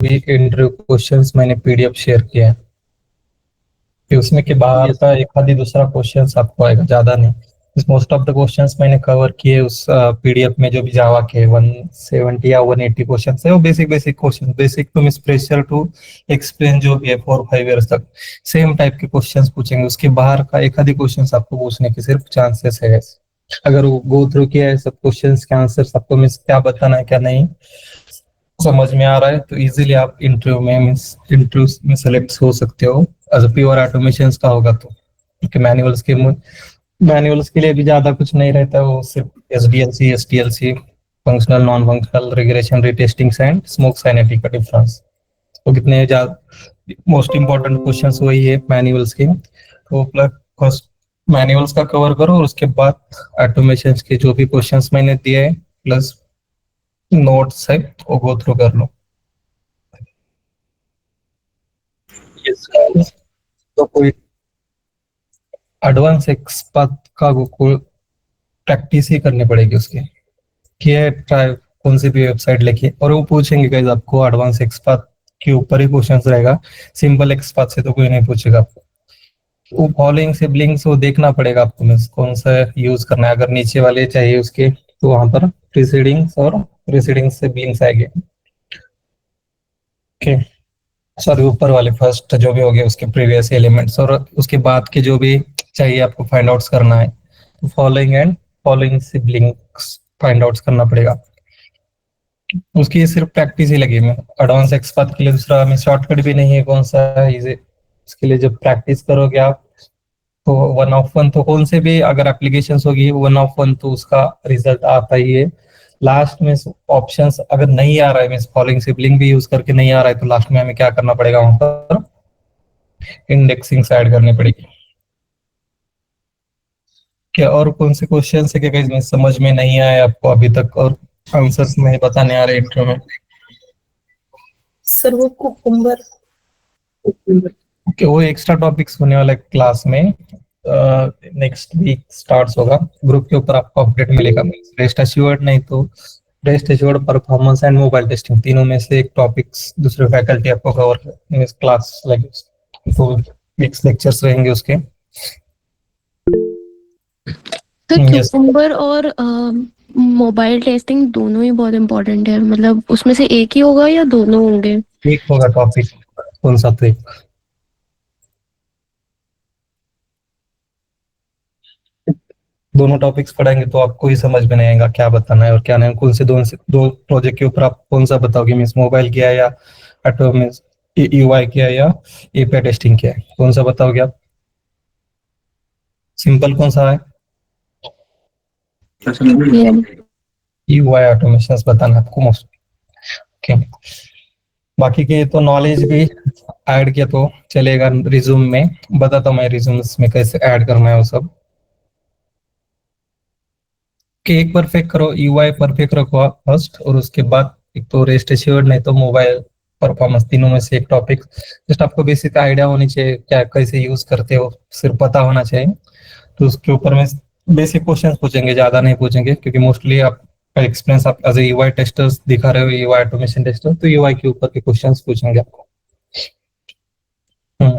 भी interview questions मैंने PDF share किया है कि उसमें के बाहर यस का एक आधी दूसरा क्वेश्चंस आपको आएगा, ज्यादा नहीं। मोस्ट ऑफ द क्वेश्चंस मैंने कवर किए उस पीडीएफ में। जो भी जावा के 170 या 180 क्वेश्चंस है वो basic basic question, basic to special to explain जो भी है 4-5 ईयर्स तक सेम टाइप के क्वेश्चंस पूछेंगे। उसके बाहर का एक आधी क्वेश्चंस आपको पूछने की सिर्फ चांसेस है। अगर वो गो थ्रू किया है सब क्वेश्चंस के आंसर आपको मीन्स क्या बताना है क्या नहीं समझ में आ रहा है तो इजीली आप इंटरव्यू में इंटरव्यू में सेलेक्ट हो सकते हो। एज प्योर ऑटोमेशन का होगा तो, क्योंकि मैनुअल्स के लिए भी ज्यादा कुछ नहीं रहता, वो सिर्फ SDLC STLC, functional non functional regression retesting and smoke sanity का डिफरेंस, तो कितने ज्यादा मोस्ट इंपॉर्टेंट क्वेश्चंस वही है मैनुअल्स के। तो प्लस मैनुअल्स का कवर करो और उसके बाद ऑटोमेशन के जो भी क्वेश्चंस मैंने दिए हैं प्लस नोट्स है वो गो थ्रू कर लो। यस। तो कोई एडवांस एक्सपर्ट का को प्रैक्टिस ही करनी पड़ेगी उसकी, कि ये ट्राई कौन सी भी वेबसाइट लेके, और वो पूछेंगे गाइस आपको एडवांस एक्सपर्ट के ऊपर ही क्वेश्चंस रहेगा। सिंपल एक्सपर्ट से तो कोई नहीं पूछेगा। वो फॉलोइंग सिबलिंग्स वो देखना पड़ेगा आपको, मीन्स कौन सा यूज करना है। अगर नीचे वाले चाहिए उसके तो वहां पर प्रीसीडिंग्स और प्रीसीडिंग्स सिबलिंग्स आएंगे। ओके, सॉरी ऊपर वाले फर्स्ट जो भी हो गए उसके प्रीवियस एलिमेंट्स, और उसके बाद के जो भी चाहिए आपको फाइंड आउट्स करना है तो following and following siblings find outs करना पड़ेगा। उसकी सिर्फ प्रैक्टिस ही लगी। मैं एडवांस एक्सपर्ट के लिए दूसरा में शॉर्टकट भी नहीं है कौन सा है इसे, इसके लिए जब प्रैक्टिस करोगे आप तो 1 ऑफ 1 तो कौन से भी अगर एप्लीकेशन होगी 1 ऑफ 1 तो उसका रिजल्ट आता ही है। लास्ट में ऑप्शंस अगर नहीं आ रहा है, मीन फॉलोइंग सिबलिंग भी यूज करके नहीं आ रहा है तो लास्ट में हमें क्या करना पड़ेगा, वहां पर इंडेक्सिंग ऐड करनी पड़ेगी। क्या और कौन से क्वेश्चन है कि कहीं समझ में नहीं आया आपको अभी तक और आंसर्स नहीं बताने आ रहे इंटरव्यू में? सर वो कुकुम्बर। ओके, वो एक्स्ट्रा टॉपिक्स होने वाला है क्लास में। नेक्स्ट वीक स्टार्ट होगा। ग्रुप के ऊपर आपको अपडेट मिलेगा। रेस्ट एश्योर्ड नहीं तो rest assured, performance and mobile testing, तीनों में से एक टॉपिक्स दूसरे फैकल्टी आपको कवर क्लास लगे तो वीक्स लेक्चर्स रहेंगे उसके। तो यस, क्यूकम्बर और मोबाइल टेस्टिंग दोनों ही बहुत इम्पोर्टेंट है, मतलब उसमें से एक ही होगा या दोनों होंगे? एक होगा टॉपिक, कौन सा तो एक। दोनों टॉपिक्स पढ़ेंगे तो आपको ही समझ में नहीं आएगा क्या बताना है और क्या नहीं। कौन से दो प्रोजेक्ट के ऊपर आप कौन सा बताओगे, मीन्स मोबाइल किया है या ऑटो मीन्स यूआई किया है या एपीआई टेस्टिंग किया है, कौन सा बताओगे आप? सिंपल कौन सा है? यूआई ऑटोमेशन बताना है आपको मोस्ट। ओके, बाकी के तो नॉलेज भी ऐड किया तो चलेगा। रिज्यूम में बताता हूँ मैं, रिज्यूम्स में कैसे ऐड करना है वो सब। कि एक परफेक्ट करो, यूआई परफेक्ट रखो आप फर्स्ट, और उसके बाद एक तो रेस्ट एश्योर्ड नहीं तो मोबाइल परफॉर्मेंस, तीनों में से एक टॉपिक। जस्ट आपको बेसिक आइडिया होनी चाहिए क्या कैसे यूज करते हो, सिर्फ पता होना चाहिए। तो उसके ऊपर में बेसिक क्वेश्चंस पूछेंगे, ज्यादा नहीं पूछेंगे, क्योंकि मोस्टली आपका एक्सपीरियंस आप एज ए यूआई टेस्टर्स दिखा रहे हो, यूआई ऑटोमेशन टेस्टर, तो यूआई के ऊपर के क्वेश्चंस पूछेंगे आपको।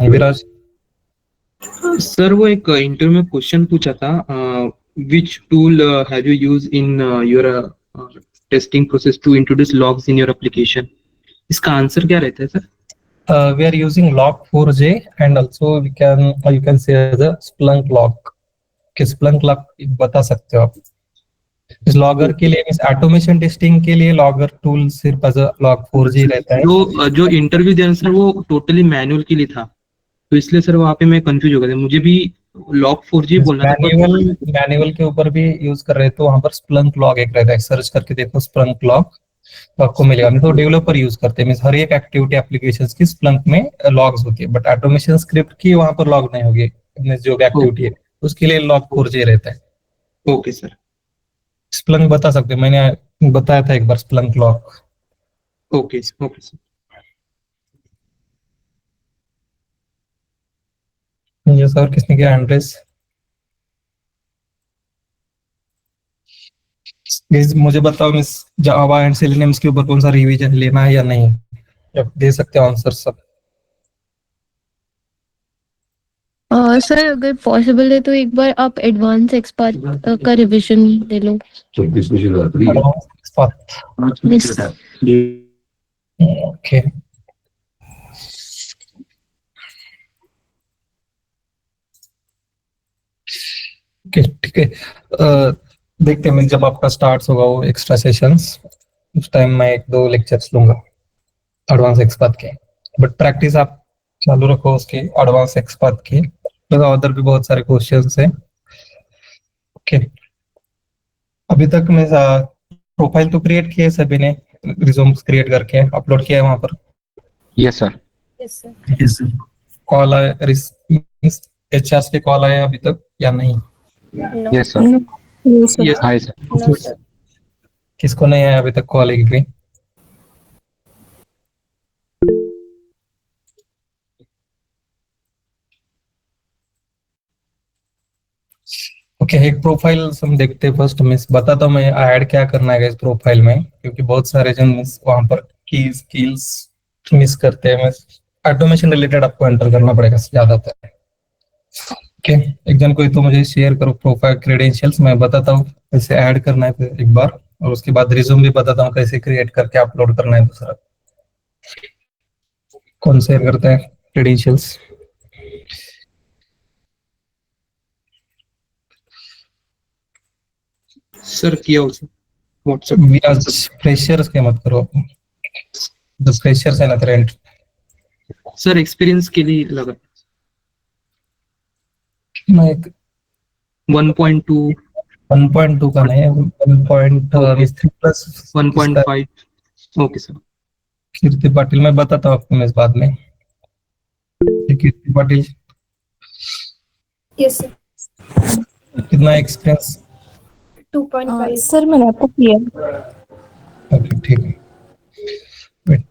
विराज। सर वो एक इंटरव्यू में क्वेश्चन पूछा था, which tool have you use in your testing process to introduce logs in your application? इसका आंसर क्या रहता है sir? We are using log4j and also you can say as a Splunk log। कि Splunk log बता सकते हो आप इस लॉगर के लिए, इस ऑटोमेशन टेस्टिंग के लिए लॉगर टूल सिर्फ एज अ log4j रहता है। जो इंटरव्यू दिया सर वो टोटली मैनुअल के लिए था, तो इसलिए सर वहाँ पे मैं कंफ्यूज हो गया था। मुझे भी लॉग 4G बोलना था मैनुअल के ऊपर भी यूज कर रहे तो वहां पर Splunk log एक रहता है, सर्च करके देखो Splunk log तो आपको मिलेगा। नहीं तो डेवलपर यूज करते हैं, हर एक एक्टिविटी एप्लीकेशन की Splunk में लॉग्स होती है, बट ऑटोमेशन स्क्रिप्ट की वहां पर लॉग नहीं होगी। जो भी एक्टिविटी है उसके लिए log4j रहता है। Okay sir. Splunk बता सकते हैं, मैंने बताया था एक बार Splunk log। Okay okay sir. ये सर किसने किया? एंड्रेस। मुझे बताओ मिस, जावा एंड सेलेनियम के ऊपर कौन सा रिवीजन लेना है या नहीं? आप दे सकते हो आंसर सब। सर अगर पॉसिबल है तो एक बार आप एडवांस एक्सपर्ट का रिवीजन दे लो। Yes. ओके, ठीक है। देखते हैं, जब आपका स्टार्ट होगा वो एक्स्ट्रा सेशंस, उस टाइम मैं एक दो लेक्चर्स लूंगा एडवांस एक्सपर्ट के। बट प्रैक्टिस आप चालू रखो उसकी, एडवांस एक्सपर्ट की, तो उधर भी बहुत सारे क्वेश्चंस हैं। ओके, अभी तक मैं प्रोफाइल तो क्रिएट किए सभी ने, रिज्यूम्स क्रिएट करके अपलोड किया है वहां पर। Yes sir. Yes sir. Call आया, एचआर से कॉल आया अभी तक या नहीं? Yes sir. No, sir. Yes hi sir. No, sir. किसको नहीं आया अभी तक कॉल एक भी? ओके, एक प्रोफाइल हम देखते हैं फर्स्ट। मिस बताता हूँ मैं ऐड क्या करना है इस प्रोफाइल में, क्योंकि बहुत सारे जन मिस वहां पर की स्किल्स मिस करते हैं। ऑटोमेशन रिलेटेड आपको एंटर करना पड़ेगा ज्यादातर। ओके, एक जन कोई तो मुझे शेयर करो प्रोफाइल क्रेडेंशियल्स, मैं बताता हूँ कैसे ऐड करना है फिर एक बार, और उसके बाद रिज्यूम भी बताता हूँ कैसे क्रिएट करके अपलोड करना है दूसरा। कौन शेयर करता है क्रेडेंशियल्स? सर किया उसे आज फ्रेशर्स के मत करो, जो फ्रेशर्स है ना तेरे सर एक्सपीरियंस के लिए लगा। मैं 1.2 1.2 का नहीं है, 1.3 प्लस 1.5 ओके सर। कीर्ति पाटिल, मैं बताता हूँ आपको मैं इस बाद में। कीर्ति पाटिल यस सर। कितना एक्सपीरियंस? 2.5 सर मैंने आपको किया। ओके ठीक है। Wait,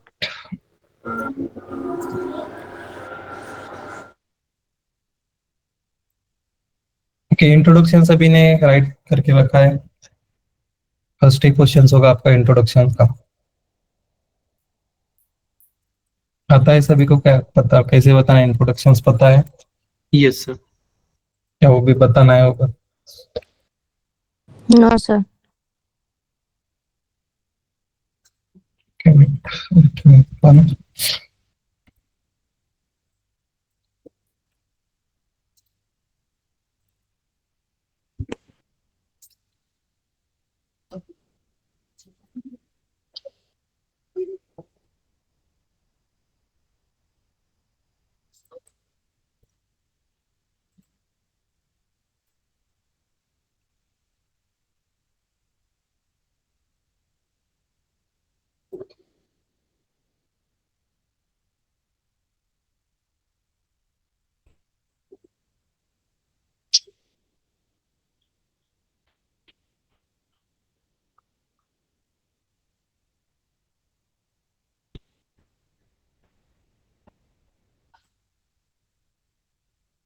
ओके, इंट्रोडक्शन सभी ने राइट करके रखा है। फर्स्ट ही क्वेश्चन होगा आपका इंट्रोडक्शन का। आता है सभी को? क्या पता कैसे बताना है इंट्रोडक्शन पता है? Yes sir. क्या वो भी बताना है होगा? No sir.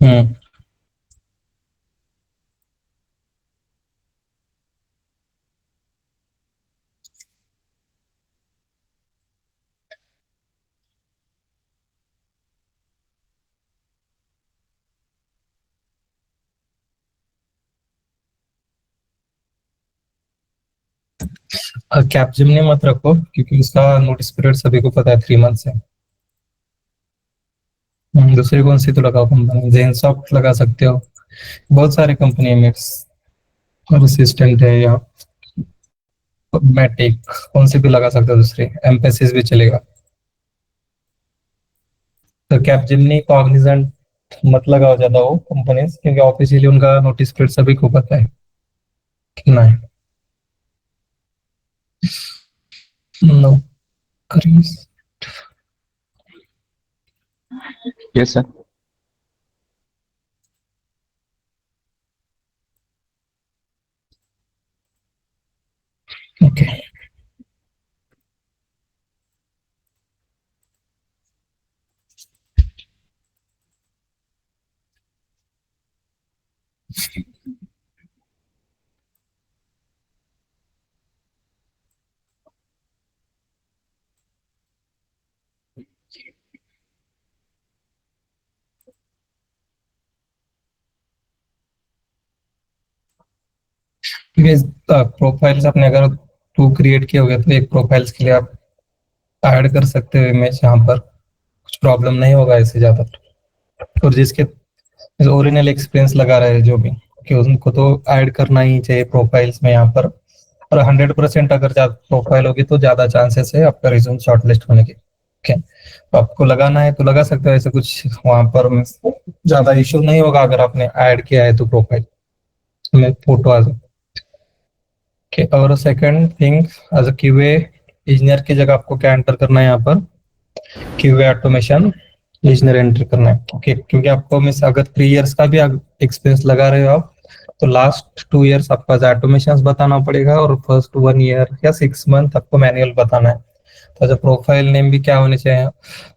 हम्म, कैप्जिमनी मत रखो क्योंकि उसका नोटिस पीरियड सभी को पता है 3 मंथ है। दूसरी कौन सी तो लगाओ कंपनी, जेनसॉफ्ट लगा सकते हो, बहुत सारे कंपनी में असिस्टेंट है, या मैटिक, कौन सी भी लगा सकते हो, दूसरी एम्फेसिस भी चलेगा। तो कैपजिमनी कॉग्निजेंट मत लगाओ ज्यादा वो कंपनीज, क्योंकि ऑफिशियली उनका नोटिस पीरियड सभी को पता है कितना है। No queries. Yes sir. Okay, means profiles अपने अगर 2 क्रिएट किए होंगे तो एक प्रोफाइल्स के लिए आप ऐड कर सकते हो इमेज, यहाँ पर कुछ प्रॉब्लम नहीं होगा इससे ज्यादा। और जिसके ओरिजिनल एक्सपीरियंस लगा रहे हैं जो भी, कि उनको तो ऐड करना ही चाहिए प्रोफाइल्स में यहाँ पर। और 100% अगर प्रोफाइल होगी तो ज्यादा चांसेस है आपका रिज्यूम शॉर्टलिस्ट होने के। ओके, तो आपको लगाना है तो लगा सकते हो, ऐसे कुछ वहां पर ज्यादा इश्यू नहीं होगा अगर आपने ऐड किया है तो प्रोफाइल में फोटो आ जाए। ओके, और second thing, as a QA engineer की जगह आपको क्या एंटर करना है यहाँ पर, क्यूए ऑटोमेशन इंजीनियर एंटर करना है। ओके, क्योंकि आपको मिस अगर 3 इयर्स का भी एक्सपीरियंस लगा रहे हो आप, तो लास्ट 2 इयर्स आपका ऑटोमेशन बताना पड़ेगा और फर्स्ट 1 ईयर या 6 मंथ आपको मैनुअल बताना है। तो जो प्रोफाइल नेम भी क्या होने चाहिए,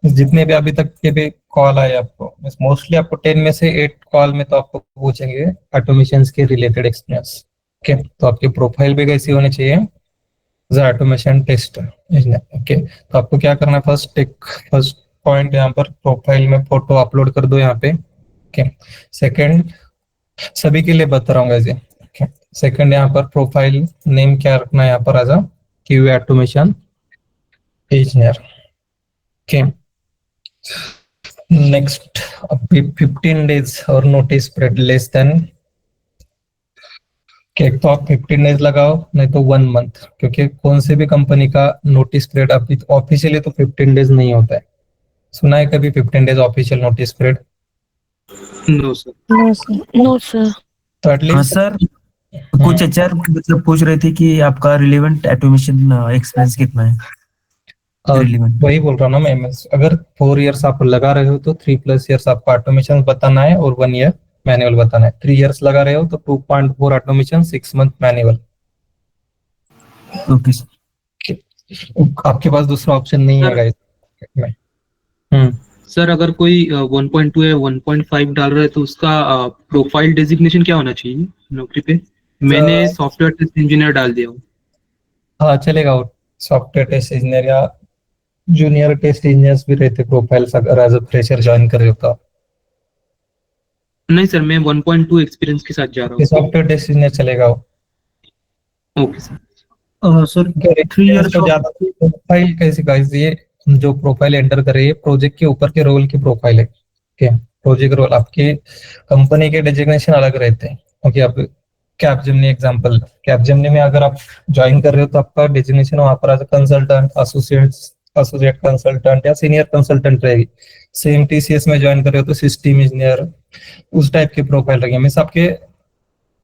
जितने भी अभी तक के भी कॉल आए आपको, मोस्टली आपको 10 में से 8 कॉल में तो आपको पूछेंगे ऑटोमेशन के रिलेटेड एक्सपीरियंस। ओके, तो आपकी प्रोफाइल भी कैसी होनी चाहिए, ऑटोमेशन टेस्ट इंजीनियर। ओके, तो आपको क्या करना है, फर्स्ट पॉइंट यहाँ पर प्रोफाइल में फोटो अपलोड कर दो यहाँ पे। ओके, सेकंड, सभी के लिए बता रहा हूँ ऐसे। ओके, सेकंड यहाँ पर प्रोफाइल नेम क्या रखना है यहाँ पर, as a QA automation engineer. Okay, next, अभी 15 डेज और नोटिस पीरियड लेस देन, तो आप 15 डेज लगाओ, नहीं तो 1 मंथ, क्योंकि कौन से भी कंपनी का नोटिस पीरियड अभी ऑफिशियली तो 15 डेज नहीं होता है। सुना है कभी 15 days official notice period? No sir. No sir. तो हाँ एटलीस्ट सर, कुछ एचआर मतलब पूछ रहे थे कि आपका रिलेवेंट ऑटोमेशन एक्सपीरियंस कितना है? रिलेवेंट वही बोल रहा हूँ ना मैं, अगर 4 इयर्स आप लगा रहे हो तो 3+ इयर्स आपको ऑटोमेशन बताना है और 1 ईयर मैनुअल बताना है। 3 इयर्स लगा रहे हो तो 2.4 automation, 6 month manual. Okay sir. आपके पास दूसरा ऑप्शन नहीं है सर- गाइस में। सर अगर कोई 1.2 या 1.5 डाल रहा है तो उसका प्रोफाइल डेजिग्नेशन क्या होना चाहिए नौकरी पे? मैंने सॉफ्टवेयर टेस्ट इंजीनियर डाल दिया हूँ। हाँ चलेगा, वो सॉफ्टवेयर टेस्ट इंजीनियर या जूनियर टेस्ट इंजीनियर्स भी रहते प्रोफाइल्स, अगर एज अ फ्रेशर ज्वाइन कर रहे हो तो। नहीं सर, मैं 1.2 एक्सपीरियंस के साथ जा रहा हूँ। सॉफ्टवेयर टेस्ट इंजीनियर चलेगा वो। Okay sir. Sir 3 experience years तो ज्यादा, प्रोफाइल कैसी गाइस, ये जो प्रोफाइल एंटर कर रही है प्रोजेक्ट के ऊपर के रोल की प्रोफाइल है। ओके, प्रोजेक्ट रोल आपके कंपनी के डेजिग्नेशन अलग रहते हैं। ओके, आप कैपजेमिनी एग्जांपल, कैपजेमिनी में अगर आप ज्वाइन कर रहे हो तो आपका डेजिग्नेशन वहां पर एज कंसल्टेंट, एसोसिएट कंसल्टेंट या सीनियर कंसल्टेंट रहेगी। सेम टीसीएस में ज्वाइन कर रहे हो तो सिस्टम इंजीनियर, उस टाइप की प्रोफाइल रहेगी। मीन्स आपके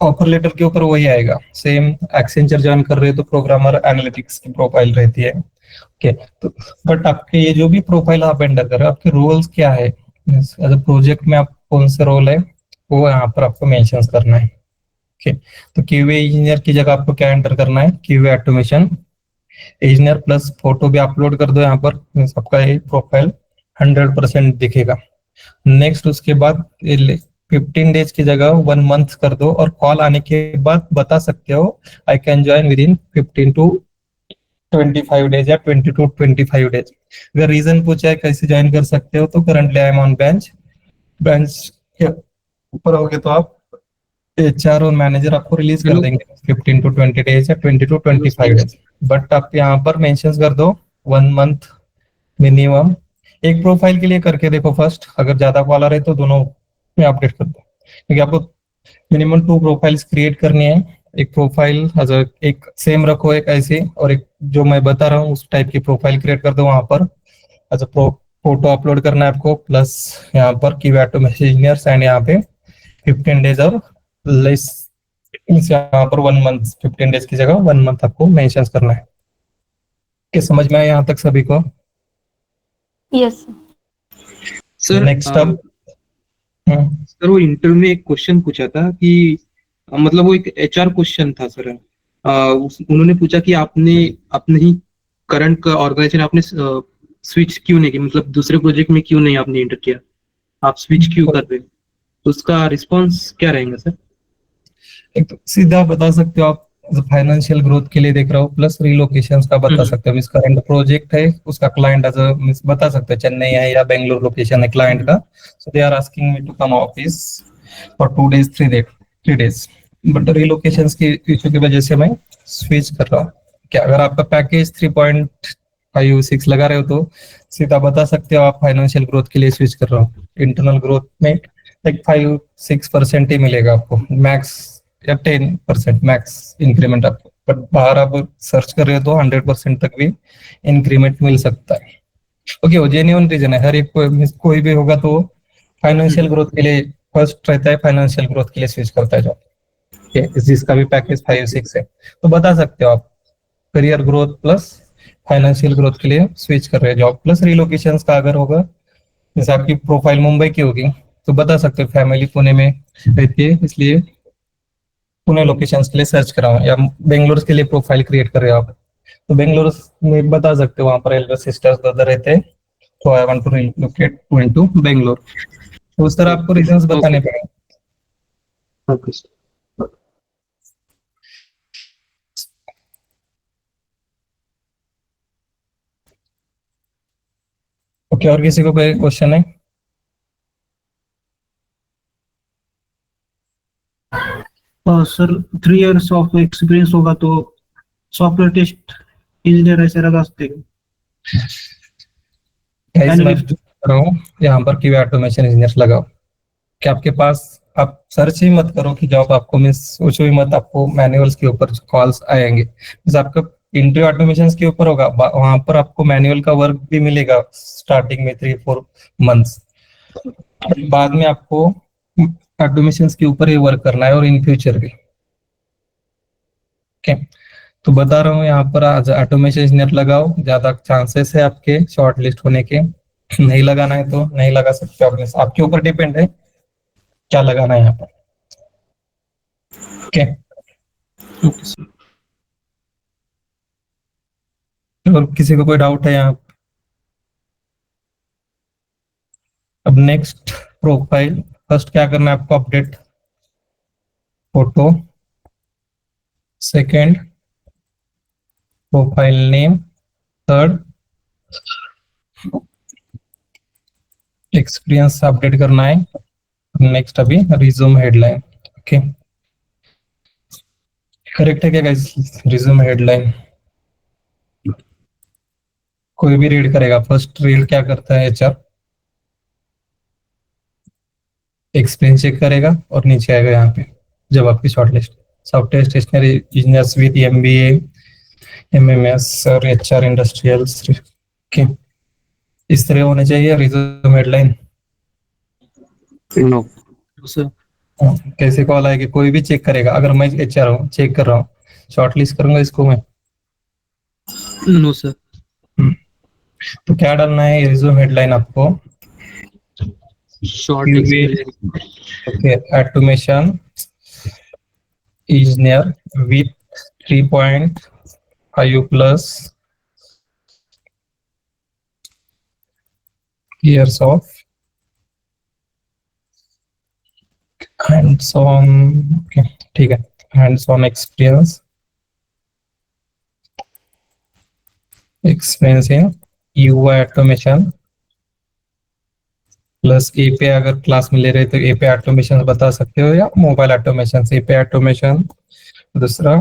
ऑफर लेटर के ऊपर वही आएगा। सेम एक्सेंचर ज्वाइन कर रहे हो तो प्रोग्रामर एनालिटिक्स की प्रोफाइल रहती है। ओके, तो बट आपके ये जो भी प्रोफाइल आप एंटर कर रहे हो, आपके रोल्स क्या है, एज अ प्रोजेक्ट में आप कौन से रोल है वो यहाँ पर आपको मेंशन करना है। ओके, तो क्यूए इंजीनियर की जगह आपको क्या एंटर करना है, QA automation engineer plus photo भी अपलोड कर दो यहाँ पर, आपका ये प्रोफाइल 100% दिखेगा। नेक्स्ट, उसके बाद 15 डेज की जगह 1 मंथ कर दो और कॉल आने के बाद बता सकते हो I can join with in 15 to 25 days या 20 to 25 डेज। अगर रीजन पूछा है कैसे ज्वाइन कर सकते हो, तो currently I am on bench के ऊपर होगे तो आप एचआर और मैनेजर आपको रिलीज कर हेलो। देंगे 15 to 20 डेज या 20 to 25 डेज। बट आप यहाँ पर मेंशन कर दो 1 मंथ मिनिमम। एक प्रोफाइल के लिए करके देखो फर्स्ट, अगर ज्यादा कॉल आ रहे तो दोनों में अपडेट कर दो, क्योंकि आपको मिनिमम 2 प्रोफाइल्स क्रिएट करनी है। एक प्रोफाइल एक सेम रखो, एक ऐसी, और एक जो मैं बता रहा हूँ उस टाइप की प्रोफाइल क्रिएट कर दो वहां पर। अच्छा, फोटो अपलोड करना है आपको, प्लस यहाँ पर की ऑटोमेशन इंजीनियर्स एंड यहाँ पे 15 डेज और लेस, यहाँ पर 1 मंथ, 15 डेज की जगह 1 मंथ आपको मेंशन करना है। क्या समझ में आया यहाँ तक सभी को? यस सर नेक्स्ट अब सर वो इंटरव्यू में एक क्वेश्चन पूछा था कि मतलब वो एक एचआर क्वेश्चन था सर। उन्होंने पूछा कि आपने अपने ही करंट ऑर्गेनाइजेशन आपने स्विच क्यों नहीं किया, मतलब दूसरे प्रोजेक्ट में क्यों नहीं आपने एंटर किया, आप स्विच क्यों कर रहे हो? तो उसका रिस्पांस क्या रहेगा सर? एक तो सीधा बता सकते हो आप, फाइनेंशियल ग्रोथ के लिए देख रहा हूँ, प्लस रिलोकेशन का बता सकते हो। इसका करंट प्रोजेक्ट है, उसका क्लाइंट बता सकते हो चेन्नई है या बेंगलोर लोकेशन है क्लाइंट का, so they are asking me to come office for 2 days 3 days। But relocations की इशू की वजह से मैं स्विच कर रहा हूँ। क्या अगर आपका पैकेज 3.56 लगा रहे हो तो सीधा बता सकते हो आप फाइनेंशियल ग्रोथ के लिए स्विच कर रहा हूँ। इंटरनल ग्रोथ में लाइक 5-6% ही मिलेगा आपको मैक्स, या 10% मैक्स इंक्रीमेंट आपको, बट बाहर आप सर्च कर रहे हो तो 100% तक भी इंक्रीमेंट मिल सकता है। ओके, वो जेन्युइन रीजन है। हर एक कोई भी होगा तो फाइनेंशियल ग्रोथ के लिए फर्स्ट रहता है, फाइनेंशियल ग्रोथ के लिए स्विच करता है जॉब। जिसका भी पैकेज 5-6 है तो बता सकते हो आप career growth plus financial growth के लिए स्विच कर रहे हैं जॉब, प्लस रिलोकेशन का अगर होगा, जैसे आपकी प्रोफाइल मुंबई की होगी तो बता सकते हो फैमिली पुणे में रहती है इसलिए पुणे लोकेशंस के लिए सर्च कर रहा हूँ, या बेंगलोर के लिए प्रोफाइल क्रिएट कर रहे हो आप तो बेंगलोर में बता सकते हो वहां पर एल्डर सिस्टर्स ब्रदर रहते हैं तो I want to relocate to into Bangalore. तो उस तरह आपको रीजंस बताने पड़ेंगे। Okay sir. ओके, और किसी को कोई क्वेश्चन है? सर 3 years ऑफ एक्सपीरियंस होगा तो सॉफ्टवेयर टेस्ट इंजीनियर ऐसे लगा सकते हैं? गाइस मैं जो कर रहा हूँ यहाँ पर क्यू ऑटोमेशन इंजीनियर लगाओ कि आपके पास, आप सर्च ही मत करो कि जॉब आपको मिस, सोचो ही मत आपको मैनुअल्स के ऊपर कॉल्स आएंगे। जैसे आपका इंटरव्यू ऑटोमेशन के ऊपर होगा वहां पर आपको मैनुअल का वर्क भी मिलेगा स्टार्टिंग में 3-4 मंथ्स, बाद में आपको ऑटोमेशन के ऊपर ही वर्क करना है और इन फ्यूचर भी। ओके, तो बता रहा हूँ यहाँ पर आज ऑटोमेशन इंजीनियर लगाओ, ज्यादा चांसेस है आपके शॉर्ट लिस्ट होने के। नहीं लगाना है तो नहीं लगा सकते, अपने आपके ऊपर डिपेंड है क्या लगाना है यहाँ पर। Okay, okay sir. और किसी को कोई डाउट है यहाँ? अब नेक्स्ट प्रोफाइल, फर्स्ट क्या करना है आपको, update photo, second profile name, third experience update करना है, नेक्स्ट अभी रिज्यूम हेडलाइन। ओके, करेक्ट है क्या गाइस? रिज्यूम हेडलाइन कोई भी रीड करेगा। फर्स्ट रीड क्या करता है एचआर, एक्सपीरियंस चेक करेगा और नीचे आएगा यहाँ पे जब आपकी shortlist software stationery engineers with MBA MMS और एचआर इंडस्ट्रियल्स। ओके, इस तरह होने चाहिए रिज्यूम हेडलाइन। No sir. कैसे कॉल आएगी कोई भी चेक करेगा, अगर मैं एचआर हूँ चेक कर रहा हूँ शॉर्टलिस्ट करूंगा इसको मैं? No sir. तो क्या डालना है रिज्यूम हेडलाइन आपको? Short okay, automation engineer with 3.5 plus years of hands on, okay, ठीक है, hands on experience in UI automation plus API, अगर क्लास में ले रहे तो एपीआई ऑटोमेशन बता सकते हो या मोबाइल ऑटोमेशन। एपीआई ऑटोमेशन दूसरा,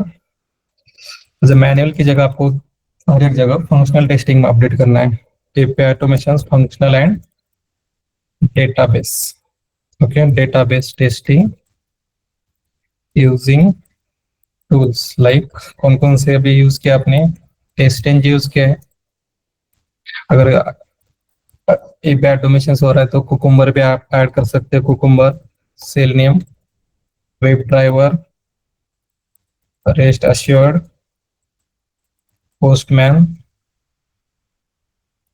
जैसे मैनुअल की जगह आपको हर एक जगह फंक्शनल टेस्टिंग में अपडेट करना है। API automation functional and database. Okay, database testing using tools like, कौन कौन से अभी यूज किया आपने? टेस्टिंग यूज किया है। अगर एपीआई ऑटोमेशन हो रहा है तो कुकुम्बर भी आप ऐड कर सकते हैं, cucumber, selenium, web driver, rest assured, postman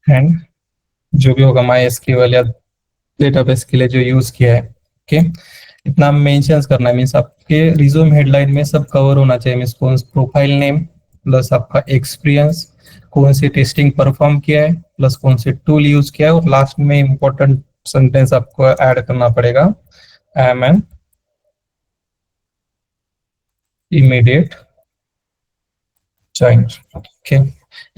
and जो भी होगा माई एसक्यूएल या डेटाबेस के लिए जो यूज किया है। ओके, इतना मेंशन करना है, मीन्स आपके रिज्यूम हेडलाइन में सब कवर होना चाहिए। मीन्स कौन प्रोफाइल नेम प्लस आपका एक्सपीरियंस, कौन सी टेस्टिंग परफॉर्म किया है प्लस कौन से टूल यूज किया है, और लास्ट में इंपॉर्टेंट सेंटेंस आपको ऐड करना पड़ेगा, I am an immediate joint. Okay,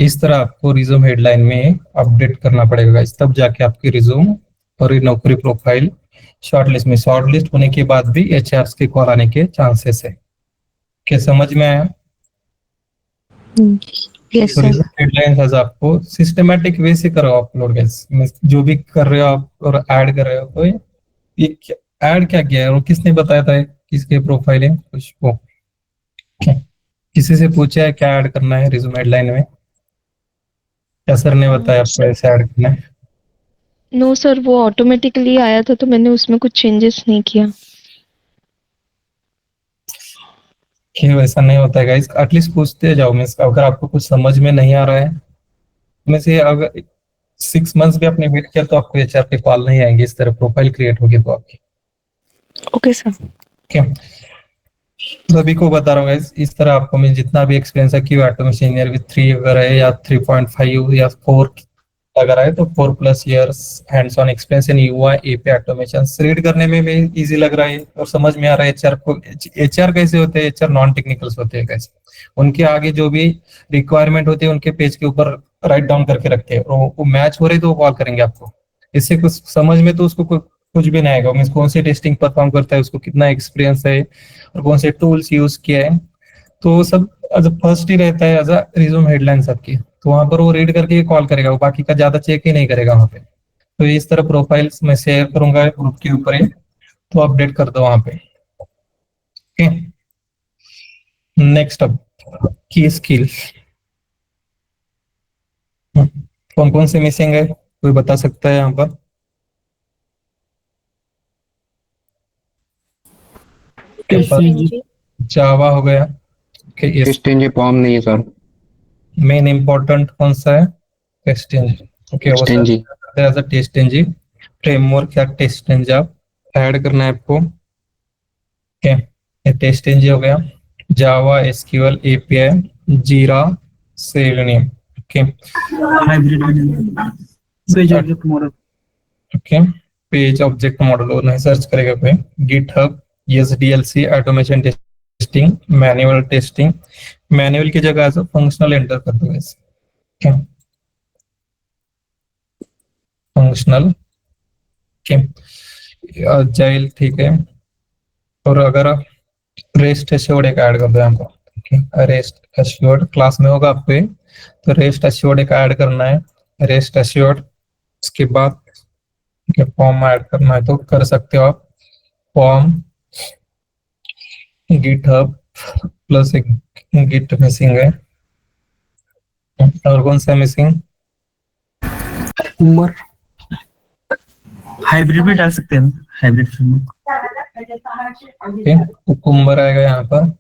इस तरह आपको रिज्यूम हेडलाइन में अपडेट करना पड़ेगा, तब जाके आपकी रिज्यूम और नौकरी प्रोफाइल शॉर्टलिस्ट में, शॉर्टलिस्ट होने के बाद भी एचआर के कॉल आने के चांसेस है। क्या समझ में आया? यस तो सर। हेडलाइंस आपको सिस्टमेटिक वे से करो अपलोड गाइस, जो भी कर रहे हो आप और ऐड कर रहे हो, तो ये ऐड क्या किया है और किसने बताया था किसके प्रोफाइल है कुछ वो, किसी से पूछा है क्या ऐड करना है रिज्यूम हेडलाइन में, क्या सर ने बताया आपको ऐसे ऐड करना है? नो सर, वो ऑटोमेटिकली आया था तो मैंने उसमें कुछ चेंजेस नहीं किया। कि वैसा नहीं होता है गाइस, एटलीस्ट पूछते जाओ। मीन्स अगर आपको कुछ समझ में नहीं आ रहा है, में से अगर 6 मंथ्स भी आपने वेट किया तो आपको एचआर पे कॉल नहीं आएंगे, इस तरह प्रोफाइल क्रिएट होगी तो आपकी। Okay sir. क्या सभी को बता रहा हूँ guys, इस तरह आपको मैं जितना भी एक्सपीरियंस है कि ऑटोमेशन इंजीनियर विद 3 अगर है या 3.5 या 4 अगर है तो 4+ years hands on experience in UI API automation. Read करने में भी इजी लग रहा है और समझ में आ रहा है एचआर को। एचआर कैसे होते हैं? एचआर नॉन टेक्निकल्स होते हैं कैसे, उनके आगे जो भी रिक्वायरमेंट होती है उनके पेज के ऊपर राइट डाउन करके रखते हैं और वो मैच हो रही तो वो कॉल करेंगे आपको। इससे कुछ समझ में तो उसको कुछ भी नहीं आएगा। मीन्स कौन सी टेस्टिंग परफॉर्म करता है, उसको कितना एक्सपीरियंस है और कौन से टूल्स यूज किया है, तो वो सब एज फर्स्ट ही रहता है एज अ रिज्यूम हेडलाइन सबकी। तो वहां पर वो रीड करके कॉल करेगा, वो बाकी का ज्यादा चेक ही नहीं करेगा वहां पे। तो इस तरह प्रोफाइल्स मैं शेयर करूंगा ग्रुप के ऊपर ही, तो अपडेट कर दो वहां पे। ओके, नेक्स्ट अप की स्किल कौन कौन से मिसिंग है, कोई बता सकता है यहाँ पर? जावा हो गया। टेस्ट इंजन फॉर्म नहीं है सर। मेन इंपॉर्टेंट कौन सा है? Test engine. ओके, वो test engine as a test engine framework या टेस्ट इंजन आप ऐड करना है आपको। ओके, ये टेस्ट इंजन हो गया। Java, SQL, API, Jira, Selenium. Okay, page object model. Okay, page object model और नहीं सर्च करेगा कोई। GitHub, SDLC, automation testing, manual testing. Manual की जगह एज फंक्शनल एंटर कर दो इसे। Okay, functional. जाइल, ठीक है। और अगर रेस्ट एश्योर्ड एक ऐड कर दो यहाँ पर। रेस्ट एश्योर्ड क्लास में होगा आपको, तो रेस्ट एश्योर्ड एक ऐड करना है। रेस्ट एश्योर्ड, उसके बाद फॉर्म ऐड करना है तो कर सकते हो आप। फॉर्म गिटहब प्लस एक गिट मिसिंग है, और कौन सा मिसिंग? उमर हाइब्रिड भी डाल सकते हैं, हाइब्रिड फ्रेमवर्क। ओके, कुकुम्बर आएगा यहाँ पर।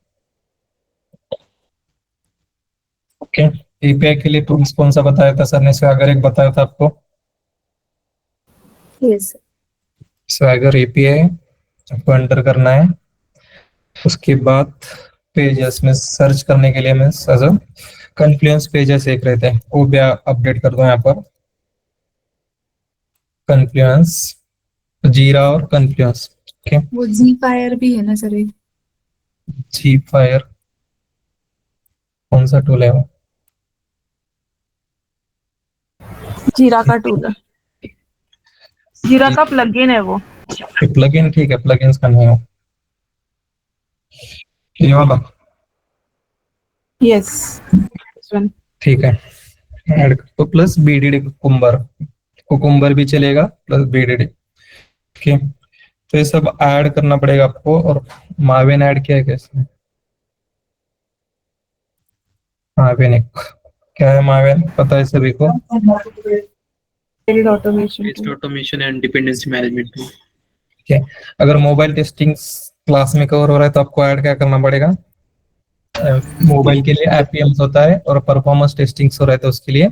ओके, एपीआई के लिए टूल्स कौन सा बताया था सर ने? स्वैगर एक बताया था आपको। यस स्वैगर एपीआई आपको एंटर करना है। उसके बाद पेजेस में सर्च करने के लिए मैं कन्फ्लुएंस पेजेस एक रहते हैं, वो भी अपडेट कर दो यहाँ पर। कन्फ्लुएंस, जीरा और कन्फ्लुएंस। ओके, वो जी फायर भी है ना सर एक? जी फायर कौन सा टूल है वो? जीरा का टूल है, जीरा का प्लगइन है वो। प्लगइन, ठीक है, प्लगइन्स का नहीं हो ये वाला। यस ठीक है, ऐड कर दो प्लस बीडीडी कुकुम्बर। कुकुम्बर भी चलेगा प्लस बीडीडी। ओके, तो ये सब ऐड करना पड़ेगा आपको। और मावेन ऐड किया है कैसे? मावेन एक क्या है? मावेन पता है सभी को? Automation test automation and dependency management tool. ठीक है, अगर मोबाइल टेस्टिंग क्लास में कवर हो रहा है तो आपको ऐड क्या करना पड़ेगा? मोबाइल के लिए एपीएम्स होता है और परफॉर्मेंस टेस्टिंग हो रहा है तो उसके लिए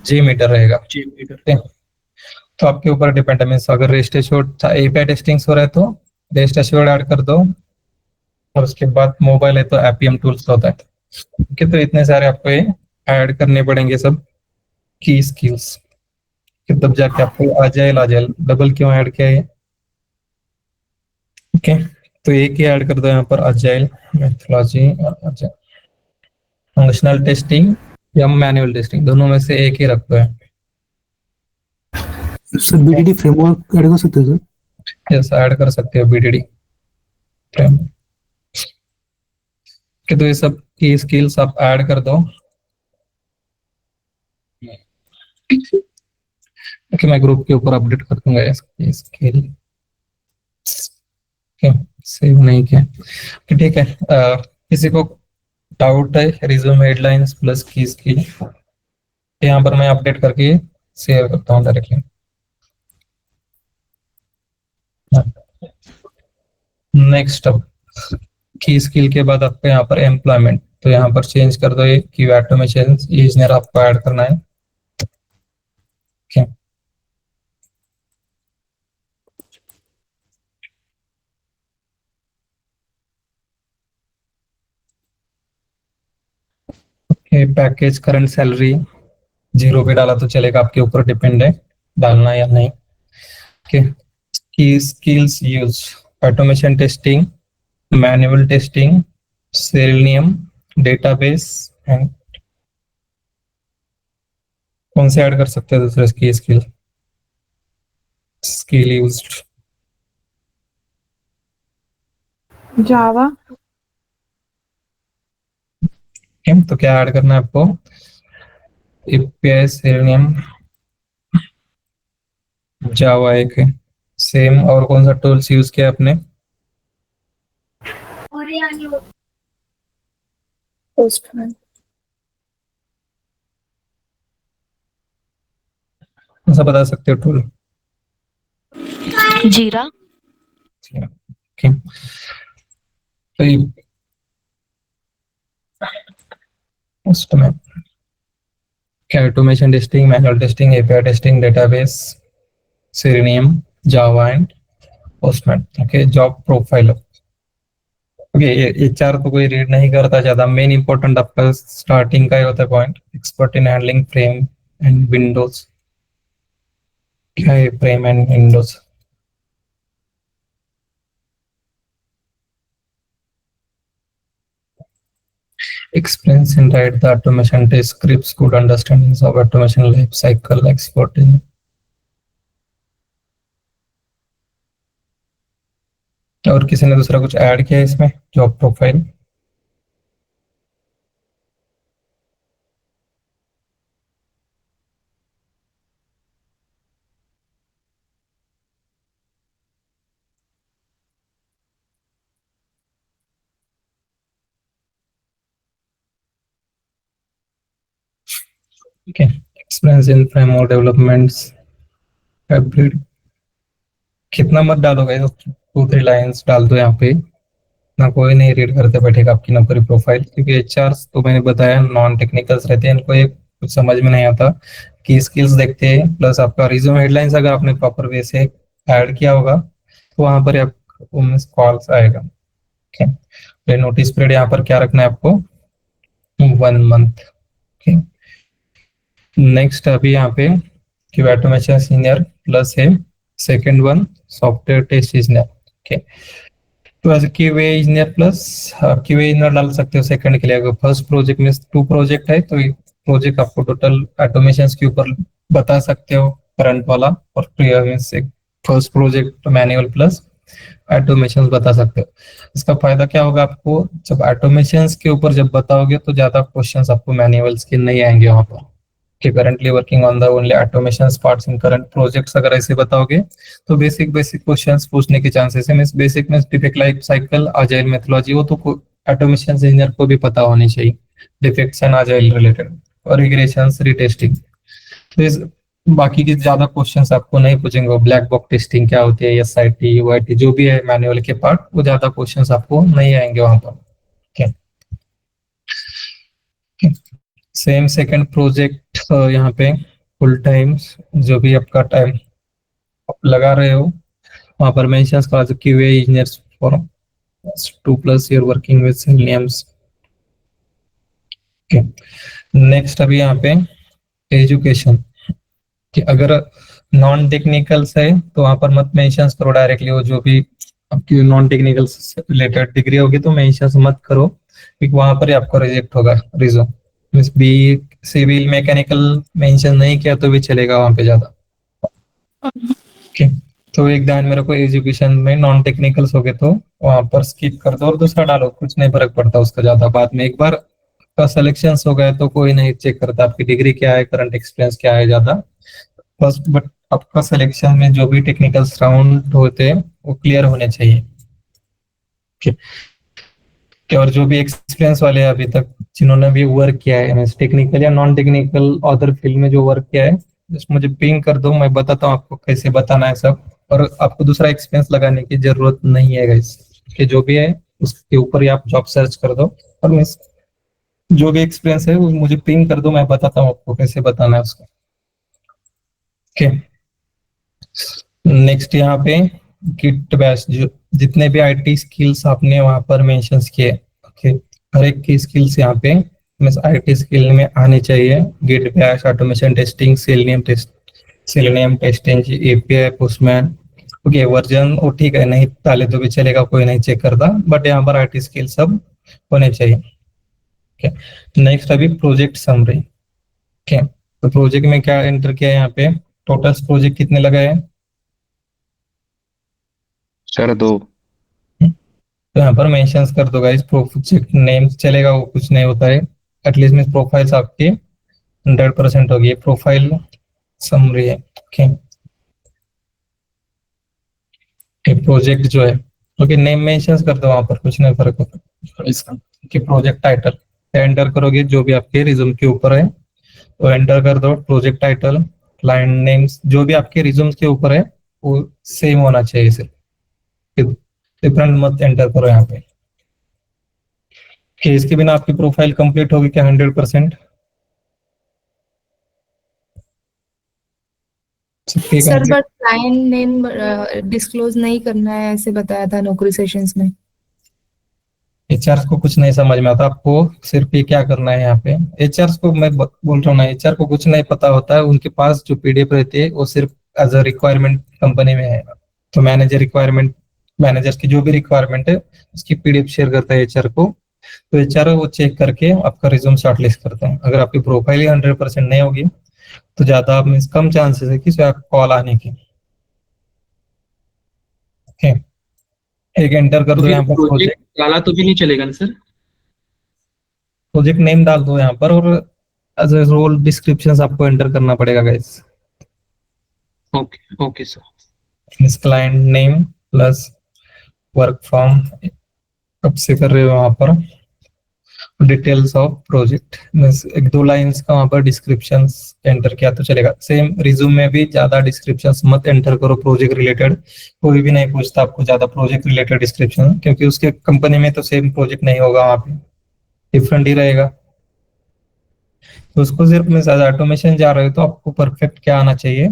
जे मीटर रहेगा। ठीक है, तो आपके ऊपर डिपेंड है। मीन्स अगर रेस्ट एश्योर्ड एपीआई टेस्टिंग हो रहा है तो रेस्ट एश्योर्ड ऐड कर दो, और उसके बाद मोबाइल है तो एपीएम टूल्स होता है। ठीक है, तो इतने सारे आपको ये ऐड करने पड़ेंगे सब की स्किल्स, तब जाके आपको आ जाए। डबल क्यों ऐड किया है? ओके, तो एक ही ऐड कर दो यहाँ पर, अजाइल मेथोडोलॉजी और फंक्शनल टेस्टिंग या मैनुअल टेस्टिंग, दोनों में से एक ही रख दो है। सर बीडीडी फ्रेमवर्क ऐड कर सकते हो सर? यस, ऐड कर सकते हो बीडीडी फ्रेम। कि तो ये सब की स्किल्स आप ऐड कर दो। कि मैं ग्रुप के ऊपर अपडेट कर दूंगा इसकी स्किल। सेव नहीं किया कि ठीक है। किसी को डाउट है रिज्यूम हेडलाइंस प्लस की स्किल, यहाँ पर मैं अपडेट करके शेयर करता हूँ डायरेक्टली। नेक्स्ट अब की स्किल के बाद आपको यहाँ पर एम्प्लॉयमेंट, तो यहाँ पर चेंज कर दो ये कि ऑटोमेशन इंजीनियर आपको ऐड करना है। Okay. पैकेज करंट सैलरी 0 पे डाला तो चलेगा, आपके ऊपर डिपेंड है डालना या नहीं। की skills use automation testing, manual testing, selenium database and कौन से ऐड कर सकते हैं दूसरे की स्किल यूज्ड? जावा। तो क्या ऐड करना है आपको? एपीआई, सेलेनियम, जावा एक है सेम। और कौन सा टूल्स यूज किया आपने? पोस्टमैन। कौन सा बता सकते हो टूल? जीरा। Okay. तो ये पोस्टमैन क्या automation testing, manual testing, API testing, database, selenium, Java and postman. Okay, job profile. Okay, ये चार तो कोई रीड नहीं करता ज्यादा। मेन इंपॉर्टेंट आपका स्टार्टिंग का ही होता है point, expert in handling frame and Windows. क्या है frame and Windows? Experience in write the automation test scripts, good understandings of automation life cycle, expert in और किसी ने दूसरा कुछ ऐड किया है इसमें? जॉब प्रोफाइल ठीक है। Experience in framework developments, hybrid कितना मत डालोगे, 2-3 लाइंस डाल दो यहाँ पे ना, कोई नहीं रीड करते बैठेगा आपकी नौकरी प्रोफाइल, क्योंकि एचआर तो मैंने बताया नॉन टेक्निकल्स रहते हैं, इनको ये कुछ समझ में नहीं आता कि स्किल्स देखते हैं। प्लस आपका रिज्यूम हेडलाइंस अगर आपने प्रॉपर वे से ऐड किया होगा तो वहां पर आपको कॉल्स आएगा। ठीक है, नोटिस पीरियड यहाँ पर क्या रखना है आपको? 1 मंथ। नेक्स्ट अभी यहाँ पे कि ऑटोमेशन इंजीनियर प्लस है second one software test engineer. Okay, तो as QA engineer plus QA engineer डाल सकते हो सेकंड के लिए। अगर फर्स्ट प्रोजेक्ट में 2 प्रोजेक्ट है तो प्रोजेक्ट आपको टोटल ऑटोमेशन के ऊपर बता सकते हो करंट वाला, और first project manual plus automation बता सकते हो। इसका फायदा क्या होगा आपको? जब ऑटोमेशन के ऊपर जब बताओगे तो ज्यादा क्वेश्चंस आपको मैनुअल्स के नहीं आएंगे वहां पर कि currently working on the only automation parts in current projects. अगर ऐसे बताओगे तो बेसिक क्वेश्चंस पूछने के चांसेस है। मींस बेसिक में डिफेक्ट लाइफ साइकिल, आजाइल मेथोडोलॉजी, वो तो ऑटोमेशन इंजीनियर को भी पता होनी चाहिए, डिफेक्ट्स एंड आजाइल रिलेटेड, और रिग्रेशंस, रीटेस्टिंग। तो इस बाकी के ज्यादा क्वेश्चंस आपको नहीं पूछेंगे। ब्लैक बॉक्स टेस्टिंग क्या होती है, एसआईटी, यूआईटी, जो भी है मैनुअल के पार्ट, वो ज्यादा क्वेश्चंस आपको नहीं आएंगे वहां पर। सेम सेकंड प्रोजेक्ट यहाँ पे फुल टाइम जो भी आपका टाइम आप लगा रहे हो वहां पर मेंशंस करा सकते हो, QA engineers for 2+ year working with seleniums. Next अभी यहाँ पे एजुकेशन, कि अगर नॉन टेक्निकल्स है तो वहां पर मत मेंशंस करो डायरेक्टली, वो जो भी आपकी नॉन टेक्निकल रिलेटेड डिग्री होगी तो मेंशंस मत करो, क्योंकि वहां पर ही आपको रिजेक्ट होगा resume. Means B civil mechanical mention नहीं किया तो भी चलेगा वहां पे ज्यादा। तो एक ध्यान में रखो, एजुकेशन में नॉन टेक्निकल्स हो गए तो वहां पर स्किप कर दो और दूसरा डालो, कुछ नहीं फर्क पड़ता उसका ज्यादा। बाद में एक बार का सिलेक्शन हो गए तो कोई नहीं चेक करता आपकी डिग्री क्या है, करंट एक्सपीरियंस क्या है ज्यादा, बस। बट आपका सिलेक्शन में जो भी टेक्निकल राउंड होते हैं वो क्लियर होने चाहिए। और जो भी एक्सपीरियंस वाले हैं अभी तक जिन्होंने भी वर्क किया है टेक्निकल या नॉन टेक्निकल अदर फील्ड में जो वर्क किया है, जस्ट मुझे पिंग कर दो, मैं बताता हूँ आपको कैसे बताना है सब। और आपको दूसरा एक्सपीरियंस लगाने की जरूरत नहीं है गाइस, कि जो भी है उसके ऊपर ही आप जॉब सर्च कर दो। और मैं जो भी एक्सपीरियंस है वो मुझे पिंग कर दो, मैं बताता हूँ आपको कैसे बताना है उसको। ओके, नेक्स्ट यहाँ पे गिट बैश, जो जितने भी आईटी स्किल्स आपने वहां पर मेंशंस किए, ओके, हर एक की स्किल्स यहाँ पे आईटी स्किल में आनी चाहिए। Git Bash, automation testing, Selenium testing, API, Postman, okay. Version वो ठीक है, नहीं डाले तो भी चलेगा, कोई नहीं चेक करता, बट यहाँ पर आईटी स्किल सब होने चाहिए। ओके, नेक्स्ट अभी प्रोजेक्ट समरी। ओके, तो प्रोजेक्ट में क्या एंटर किया है यहाँ पे, टोटल प्रोजेक्ट कितने लगाए, सर 2। तो यहाँ पर मेंशंस कर दो गाइस। प्रोजेक्ट नेम चलेगा, वो कुछ नहीं होता है, एटलीस्ट में प्रोफाइल्स आपकी 100% होगी। प्रोफाइल समरी है, ओके। प्रोजेक्ट जो है, ओके, नेम मेंशंस कर दो वहां पर, कुछ नहीं फर्क होता इसका। कि प्रोजेक्ट टाइटल एंटर करोगे जो भी आपके रिज्यूम के ऊपर है तो एंटर कर दो। प्रोजेक्ट टाइटल, क्लाइंट नेम्स जो भी आपके रिज्यूम के ऊपर है वो सेम होना चाहिए, सिर्फ डिफरेंट मत एंटर करो यहाँ पे। कि इसके बिना आपकी प्रोफाइल कंप्लीट होगी क्या 100%? Sir but client name disclose नहीं करना है ऐसे बताया था नौकरी सेशंस में। एचआर को कुछ नहीं समझ में आता, आपको सिर्फ ये क्या करना है यहाँ पे। एचआर को मैं बोल रहा हूँ ना, एचआर को कुछ नहीं पता होता है, उनके पास जो पीडीएफ रहती है वो सिर्फ एज अ रिक्वायरमेंट कंपनी में है। तो मैनेजर रिक्वायरमेंट, मैनेजर की जो भी रिक्वायरमेंट है उसकी पीडीएफ शेयर करता है एचआर को, तो एचआर वो चेक करके आपका रिज्यूम शॉर्टलिस्ट करते हैं। अगर आपकी प्रोफाइल ही 100% नहीं होगी तो ज्यादा मीन्स कम चांसेस है कि आप कॉल आने की। ओके, एक एंटर कर दो यहाँ पर, प्रोजेक्ट डाला तो भी नहीं चलेगा ना सर? प्रोजेक्ट नेम डाल दो यहाँ पर, और एज ए रोल डिस्क्रिप्शन आपको एंटर करना पड़ेगा guys. Okay okay sir. Means client name plus work from, कब से कर रहे हो वहां पर, details of project, means 1-2 lines का वहां पर डिस्क्रिप्शन एंटर किया तो चलेगा। सेम रिज्यूम में भी ज्यादा डिस्क्रिप्शन मत एंटर करो प्रोजेक्ट रिलेटेड, कोई भी नहीं पूछता आपको ज्यादा प्रोजेक्ट रिलेटेड डिस्क्रिप्शन, क्योंकि उसके कंपनी में तो सेम प्रोजेक्ट नहीं होगा, वहां पे डिफरेंट ही रहेगा। तो उसको सिर्फ मीन्स ऑटोमेशन जा रहे हो तो आपको परफेक्ट क्या आना चाहिए,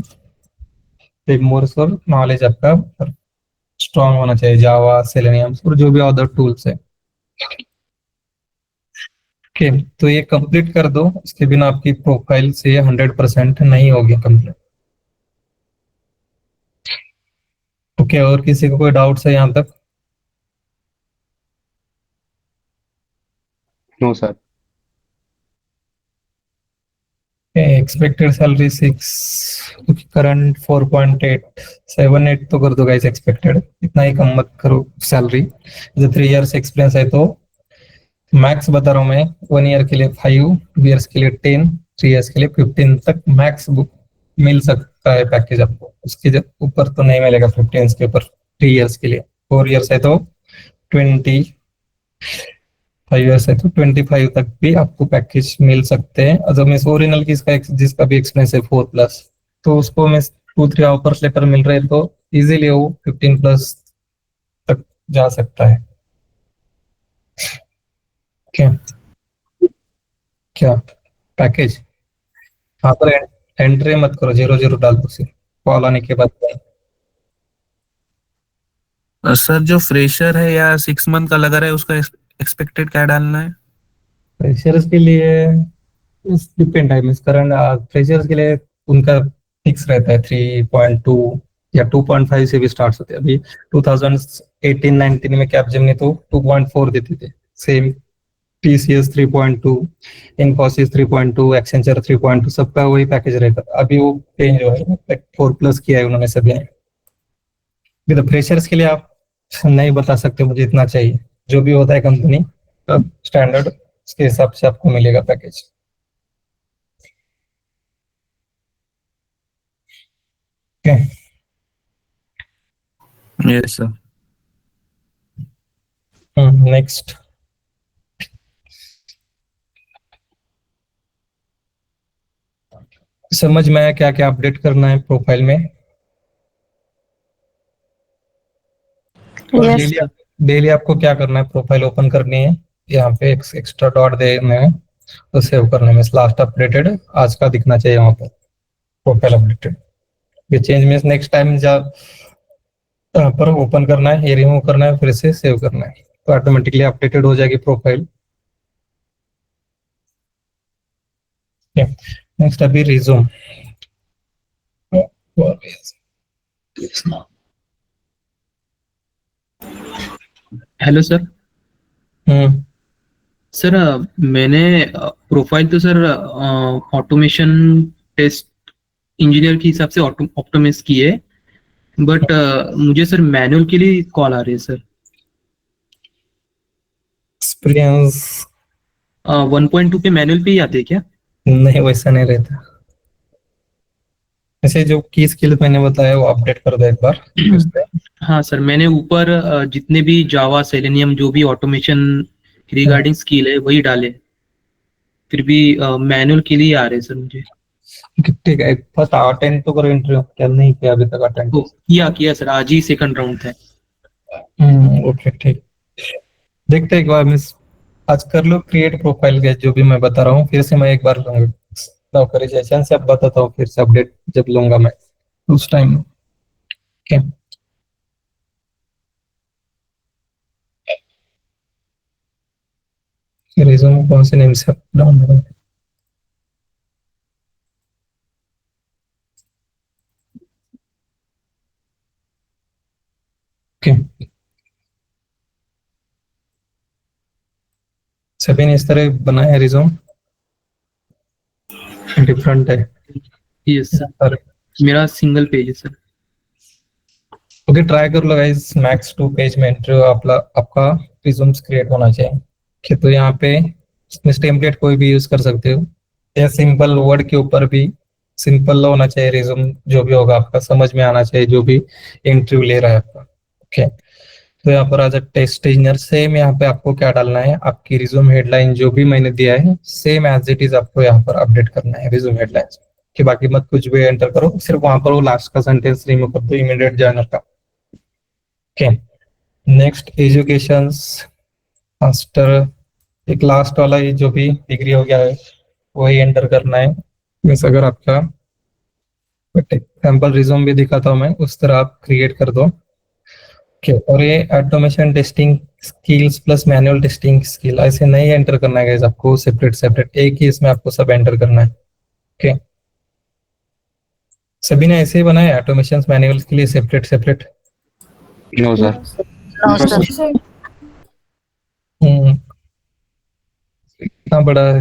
मोर्स और नॉलेज आपका स्ट्रांग होना चाहिए, जावा, सेलेनियम और जो भी अदर टूल्स है। ओके, तो ये कंप्लीट कर दो, इसके बिना आपकी प्रोफाइल से 100% नहीं होगी कंप्लीट। ओके, और किसी को कोई डाउट्स है यहाँ तक? No sir. Expected salary 6, current 4.8, 7-8 तो कर दो गाइस एक्सपेक्टेड, इतना ही कम मत करो सैलरी। जो 3 इयर्स एक्सपीरियंस है तो मैक्स बता रहा हूँ मैं, 1 ईयर के लिए 5, 2 इयर्स के लिए 10, 3 इयर्स के लिए 15 तक मैक्स मिल सकता है पैकेज आपको, उसके ऊपर तो नहीं मिलेगा 15 के ऊपर 3 इयर्स के लिए। 4 इयर्स है तो 20, 5 इयर्स है तो 25 तक भी आपको पैकेज मिल सकते हैं। अगर मैं ओरिजिनल जिसका भी एक्सपीरियंस है 4+, तो उसको मैं 2-3 ऑफर्स लेटर मिल रहे हैं तो इजीली वो 15+ तक जा सकता है। क्या क्या पैकेज, यहाँ पर एंट्री मत करो, 0-0 डाल दो सिर्फ कॉल आने के बाद। सर जो फ्रेशर है या 6 मंथ का लगा रहा है उसका एक्सपेक्टेड क्या डालना है? फ्रेशर्स के लिए डिपेंड है, मीन्स करंट फ्रेशर्स के लिए उनका फिक्स रहता है 3.2 या 2.5 से भी स्टार्ट होते हैं। अभी 2018-19 में कैपजेमिनी तो 2.4 देते थे, सेम TCS 3.2, इन्फोसिस 3.2, एक्सेंचर 3.2, सबका वही पैकेज रहेगा। अभी वो चेंज हुआ है, 4+ किया है उन्होंने सभी ने। तो फ्रेशर्स के लिए आप नहीं बता सकते मुझे इतना चाहिए, जो भी होता है कंपनी स्टैंडर्ड उसके हिसाब से आपको मिलेगा पैकेज। Yes sir. नेक्स्ट, समझ में आया क्या क्या अपडेट करना है प्रोफाइल में? यस डेली आपको क्या करना है, प्रोफाइल ओपन करनी है, यहाँ पे एक एक्स्ट्रा डॉट देना है तो सेव करने में लास्ट अपडेटेड आज का दिखना चाहिए वहां पर प्रोफाइल अपडेटेड। ये चेंज में नेक्स्ट टाइम जब यहाँ पर ओपन करना है, ये रिमूव करना है, फिर से सेव करना है तो ऑटोमेटिकली अपडेटेड हो जाएगी प्रोफाइल। नेक्स्ट अभी रिज्यूम। Hello sir. सर मैंने प्रोफाइल तो सर ऑटोमेशन टेस्ट इंजीनियर के हिसाब से ऑप्टिमाइज की है, बट मुझे सर मैनुअल के लिए कॉल आ रही है सर। एक्सपीरियंस 1.2 पे मैनुअल पे ही आते हैं क्या? नहीं, वैसा नहीं रहता। ऐसे जो की स्किल मैंने बताया वो अपडेट कर दो एक बार। हाँ सर, मैंने ऊपर जितने भी जावा सेलेनियम जो भी ऑटोमेशन रिगार्डिंग स्किल है वही डाले, फिर भी मैनुअल के लिए आ रहे सर मुझे। ठीक है, फर्स्ट अटेंड तो करो इंटरव्यू, क्या नहीं किया अभी तक अटेंड? किया सर, आज ही सेकंड राउंड था। ओके ठीक, देखते हैं एक बार मिस आज कर लो क्रिएट प्रोफाइल के जो भी मैं बता रहा हूँ, फिर से मैं एक बार ऑथराइजेशन से अब बताता हूँ, फिर से अपडेट जब लूंगा मैं उस टाइम। ओके रिज्यूम कौन से नेम से डाउन होगा? ओके सभी ने इस तरह बनाया है रिज्यूम, डिफरेंट है। यस सर, मेरा सिंगल पेज है सर। ओके ट्राई कर लो गाइस, मैक्स 2 पेज में इंटरव्यू आपका रिज्यूम्स क्रिएट होना चाहिए। ओके तो यहाँ पे टेम्पलेट कोई भी यूज कर सकते हो, या सिंपल वर्ड के ऊपर भी सिंपल होना चाहिए रिज्यूम, जो भी होगा आपका समझ में आना चाहिए जो भी इंटरव्यू ले रहा है आपका। ओके तो यहाँ पर आज टेस्ट इंजीनियर सेम, यहाँ पे आपको क्या डालना है, आपकी रिज्यूम हेडलाइन जो भी मैंने दिया है सेम एज इट इज आपको यहाँ पर अपडेट करना है रिज्यूम हेडलाइन कि बाकी मत कुछ भी एंटर करो, सिर्फ वहां पर वो लास्ट का सेंटेंस रिमूव कर दो इमीडिएट जॉइनर का। ओके नेक्स्ट एजुकेशन मास्टर, एक लास्ट वाला ये जो भी डिग्री हो गया है वही एंटर करना है। मीन्स अगर आपका सैंपल रिज्यूम भी दिखाता हूँ मैं, उस तरह आप क्रिएट कर दो। ओके और ये automation testing skills plus manual testing skill ऐसे नहीं एंटर करना है आपको, सेपरेट एक ही इसमें आपको सब एंटर करना है। ओके सभी ने ऐसे ही बनाया ऑटोमेशन मैनुअल के लिए सेपरेट? No sir. इतना बड़ा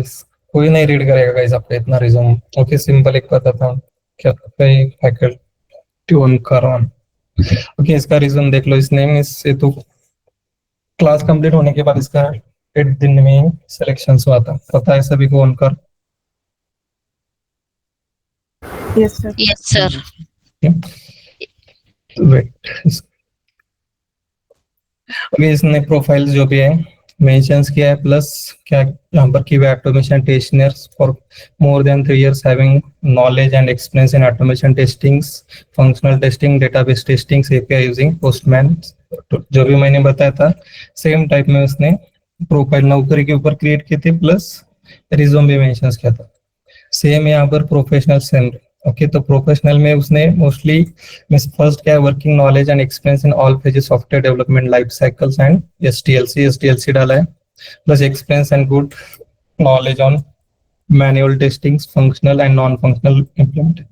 कोई नहीं रीड करेगा गाइस आपका इतना रिज्यूम। ओके सिंपल एक बताता हूँ क्या फैकल्टी ओनकर ऑन। ओके इसका रिज्यूम देख लो, इसने इससे तो क्लास कंप्लीट होने के बाद इसका 8 दिन में सिलेक्शन हुआ था, पता है सभी को ओनकर? Yes sir. वेट अभी इसने प्रोफाइल जो भी है मेंशंस किया है, प्लस क्या यहाँ पर की automation testers for more than 3 years having knowledge and experience in automation testings, functional testing, database testing, API using Postman, जो भी मैंने बताया था सेम टाइप में उसने प्रोफाइल नौकरी के ऊपर क्रिएट की थी, प्लस रिज्यूम भी मेंशंस किया था। सेम यहाँ पर प्रोफेशनल सैलरी। ओके तो प्रोफेशनल में उसने मोस्टली फर्स्ट क्या है, working knowledge and experience in all phases software development life cycles and SDLC डाला है, plus experience and good knowledge on manual testing, functional and non functional implement.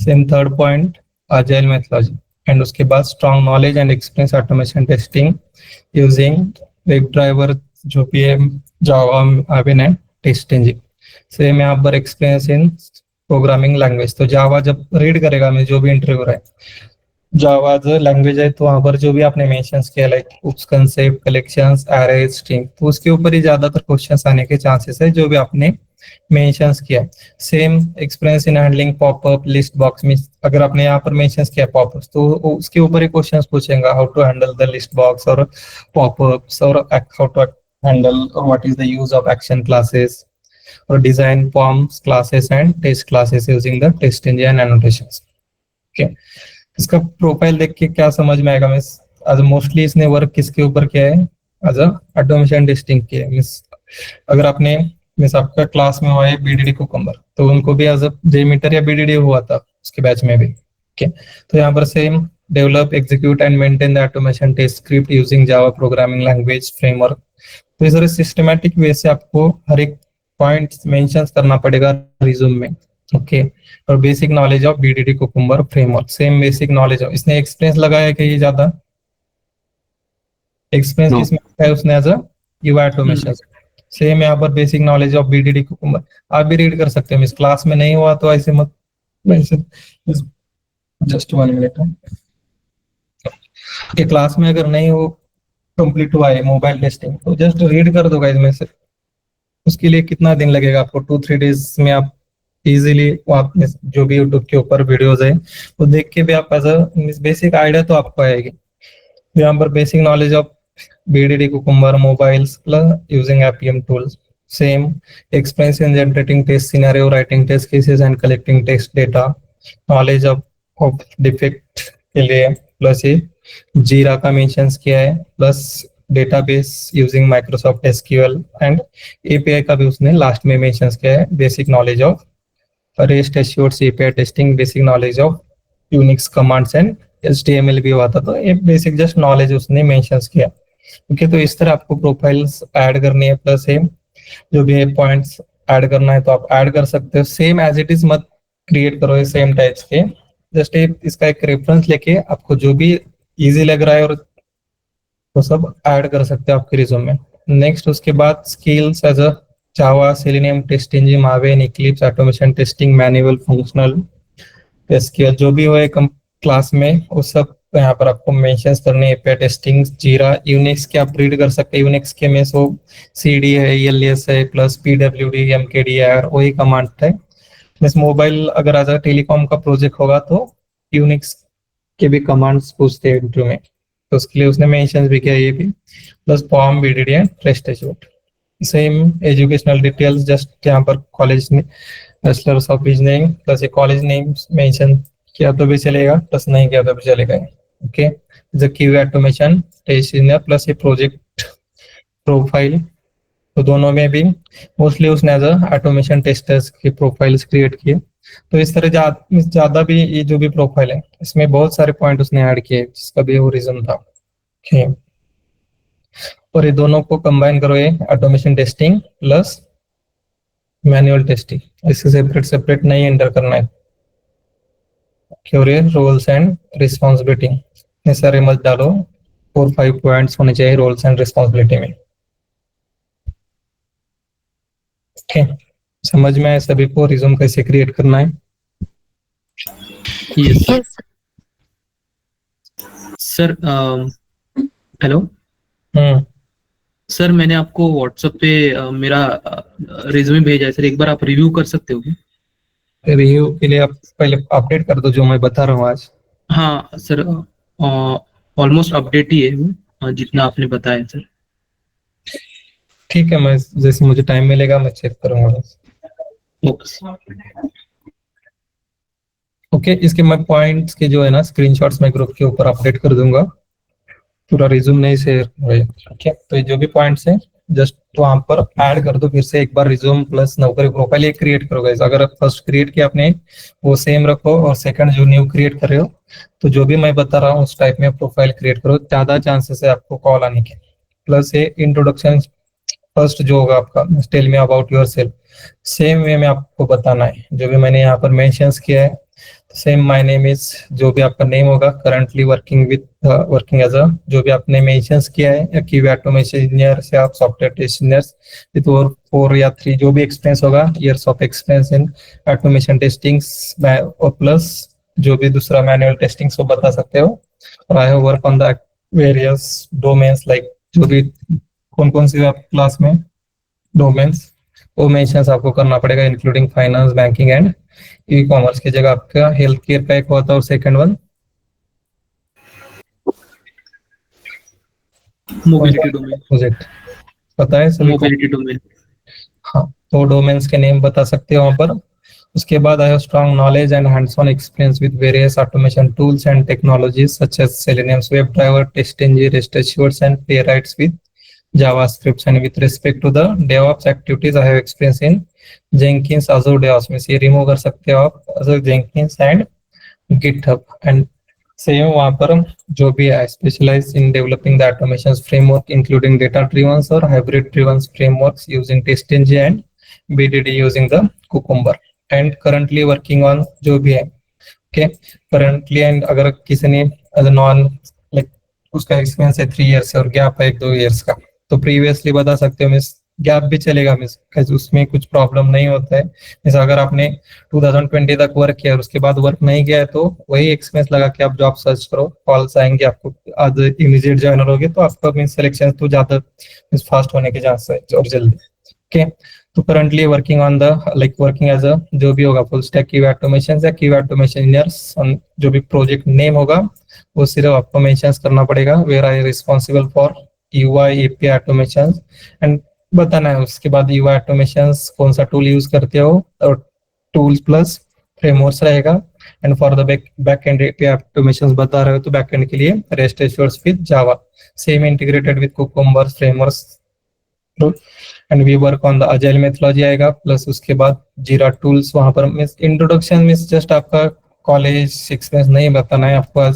Same third point agile methodology, and उसके बाद strong knowledge and experience automation testing using web driver जो भी है Java Maven and test engine. Same यहाँ पर experience in programming language, तो जावा जब read करेगा मैं जो भी इंटरव्यू रहा है जावा जो लैंग्वेज है तो वहां पर जो भी आपने मेंशन किया लाइक उस कंसेप्ट कलेक्शंस एरे स्ट्रिंग तो उसके ऊपर ही ज्यादातर क्वेश्चंस आने के चांसेस है जो भी आपने मेंशंस किया। Same experience in handling popup list box में अगर आपने यहाँ पर मेंशंस किया पॉपअप्स तो उसके ऊपर ही क्वेश्चंस पूछेगा how to handle the list box और पॉपअप्स और हाउ टू हैंडल और what is the use of action classes और design forms classes and test classes using the test engine annotations. Okay, इसका प्रोफाइल देख के क्या समझ में आएगा मिस आज मोस्टली इसने वर्क किसके ऊपर किया है एज अ ऑटोमेशन टेस्टिंग किया है मिस। अगर आपने मिस आपका क्लास में हुआ है बीडीडी कुकुम्बर तो उनको भी एज अ जेमीटर या बीडीडी हुआ था उसके बैच में भी। ओके, तो यहाँ पर same develop execute and maintain the automation test script using Java programming language framework. तो इस तरह सिस्टमैटिक वे से आपको हर एक पॉइंट मेंशन करना पड़ेगा रिज्यूम में। ओके, और basic knowledge of BDD Cucumber framework same basic knowledge of इसने एक्सपीरियंस लगाया कि ये ज्यादा एक्सपीरियंस No. किसमें है उसने as a UI automation same यहाँ पर basic knowledge of BDD Cucumber आप भी रीड कर सकते हो इस क्लास में नहीं हुआ तो ऐसे मत जस्ट 1 मिनट के क्लास में अगर नहीं हो कंप्लीट हुआ है मोबाइल टेस्टिंग तो जस्ट रीड कर दो गाइस में से उसके लिए कितना दिन लगेगा आपको 2-3 डेज में आप इजीली आप जो भी यूट्यूब के ऊपर वीडियोस है वो देख के भी आप एज अ बेसिक आइडिया तो आपको आएगी। यहाँ पर basic knowledge of BDD Cucumber mobiles plus using Appium tools. Same experience in generating test scenario, writing test cases and collecting test data. Knowledge of defect के लिए plus ये Jira का mentions किया है plus database using Microsoft SQL and API का भी उसने last में mentions किया है basic knowledge of REST assured API testing, basic knowledge of Unix commands and HTML भी हुआ था तो ये basic just knowledge उसने mentions किया। ओके, तो इस तरह आपको प्रोफाइल्स ऐड करनी है प्लस सेम जो भी पॉइंट्स ऐड करना है तो आप ऐड कर सकते हो। सेम एज इट इज मत क्रिएट करो ये सेम टाइप्स के जस्ट इसका एक रेफरेंस लेके आपको जो भी इजी लग रहा है और तो सब ऐड कर सकते हो आपके रिज्यूम में। नेक्स्ट उसके बाद skills as a Java Selenium test engine Maven Eclipse automation testing manual functional SQL जो भी हो क्लास में वो सब तो यहाँ पर आपको मेंशंस करने हैं एपीआई टेस्टिंग जीरा यूनिक्स के आप रीड कर सकते हैं। यूनिक्स के में सो सीडी है एलएस है प्लस पीडब्ल्यूडी एमकेडीआर वही कमांड है। इस मोबाइल अगर आज टेलीकॉम का प्रोजेक्ट होगा तो यूनिक्स के भी कमांड्स पूछते हैं इंटरव्यू में तो उसके लिए उसने मेंशंस भी किया ये भी plus form BDD and test एज्यूट। सेम एजुकेशनल डिटेल्स जस्ट यहाँ पर कॉलेज ने बैचलर्स ऑफ इंजीनियरिंग प्लस ये कॉलेज नेम मेंशन किया तो भी चलेगा प्लस नहीं किया तो भी चलेगा। Okay, the Q automation test engineer plus ये प्रोजेक्ट प्रोफाइल तो दोनों में भी मोस्टली उसने एज ऑटोमेशन टेस्टर्स की प्रोफाइल्स क्रिएट किए। तो इस तरह ज्यादा भी ये जो भी प्रोफाइल है इसमें बहुत सारे पॉइंट उसने ऐड किए जिसका भी वो रीजन था। ओके, और ये दोनों को कंबाइन करो ये automation testing plus manual testing इससे सेपरेट नहीं एंटर करना है। रोल्स एंड रिस्पॉन्सिबिलिटी इतने सारे मत डालो 4-5 पॉइंट्स होने चाहिए रोल्स एंड रिस्पॉन्सिबिलिटी में। ओके, समझ में आए सभी को रिज्यूम कैसे क्रिएट करना है? Yes sir. हेलो सर, मैंने आपको व्हाट्सएप पे मेरा रिज्यूमे भेजा है सर, एक बार आप रिव्यू कर सकते हो? रिव्यू के लिए आप पहले अपडेट कर दो जो मैं बता रहा हूँ आज। हाँ सर, ऑलमोस्ट अपडेट ही है वो जितना आपने बताया सर। ठीक है, मैं जैसे मुझे टाइम मिलेगा मैं चेक करूंगा। ओके, इसके मैं पॉइंट्स के जो है ना स्क्रीनशॉट्स मैं ग्रुप के ऊपर अपडेट कर दूंगा, पूरा रिज्यूम नहीं शेयर होगा। ठीक है, तो ये जो भी पॉइंट्स हैं जस्ट तो वहां पर ऐड कर दो फिर से एक बार रिज्यूम प्लस नौकरी प्रोफाइल एक क्रिएट करोगे। अगर आप फर्स्ट क्रिएट किया आपने वो सेम रखो और सेकंड जो न्यू क्रिएट कर रहे हो तो जो भी मैं बता रहा हूँ उस टाइप में प्रोफाइल क्रिएट करो, ज्यादा चांसेस है आपको कॉल आने के। प्लस ये इंट्रोडक्शन फर्स्ट जो होगा आपका tell me about yourself same way में आपको बताना है जो भी मैंने यहाँ पर मेंशंस किया है। सेम माय नेम इज जो भी आपका नेम होगा, करंटली वर्किंग एज अ जो भी आपने मेंशंस किया है या क्यूए ऑटोमेशन इंजीनियर से आप सॉफ्टवेयर टेस्ट इंजीनियर्स विद 4 या 3 जो भी एक्सपीरियंस होगा, years of experience in automation testing और प्लस जो भी दूसरा मैनुअल टेस्टिंग सो बता सकते हो। और I have work on the various domains, like जो भी कौन कौन सी आप क्लास में डोमेन्स वो मेंशंस आपको करना पड़ेगा, including finance, banking and e commerce की जगह आपका हेल्थ केयर का एक हुआ था और second one mobility domain. Project पता है सभी को? Mobility domain. हाँ, तो डोमेन्स के नेम बता सकते हो वहाँ पर। उसके बाद I have strong knowledge and hands on experience with various automation tools and technologies such as Selenium WebDriver, TestNG, REST Assured and Playwrights with JavaScript. And with respect to the DevOps activities, I have experience in Jenkins, Azure DevOps में से remove कर सकते हो आप Azure Jenkins and GitHub। And same वहाँ पर जो भी है specialise in developing the automation framework including data driven और hybrid driven frameworks using TestNG and BDD using the Cucumber। And currently working on जो भी है ओके करंटली। एंड अगर किसी ने नॉन लाइक उसका एक्सपीरियंस है 3 इयर्स और गैप है 1-2 इयर्स का, तो प्रीवियसली बता सकते हो मिस, गैप भी चलेगा मिस, उसमें कुछ प्रॉब्लम नहीं होता है। मिस अगर आपने 2020 तक वर्क किया और उसके बाद वर्क नहीं किया है तो वही एक्सपीरियंस लगा के आप जॉब सर्च करो, कॉल्स आएंगे आपको, आज इमीडिएट ज्वाइनर होगे तो आपका मीन सिलेक्शन तो ज्यादा फास्ट होने के चांस है और जल्दी। ओके, तो currently working on the like working as a जो भी होगा फुल स्टैक QA ऑटोमेशन या QA ऑटोमेशन इंजीनियर्स, जो भी प्रोजेक्ट नेम होगा वो सिर्फ आपको मेंशन करना पड़ेगा, where I responsible for UI API automation and बताना है। उसके बाद UI ऑटोमेशन कौन सा टूल यूज करते हो और टूल्स प्लस फ्रेमवर्क्स रहेगा। And for the back and API automation बता रहे हो तो बैक एंड के लिए REST Assured with Java, same integrated with Cucumber frameworks. And we work on the agile methodology आएगा, प्लस उसके बाद जीरा टूल्स। वहां पर मिस इंट्रोडक्शन मिस जस्ट आपका कॉलेज एक्सपीरियंस नहीं बताना है आपको,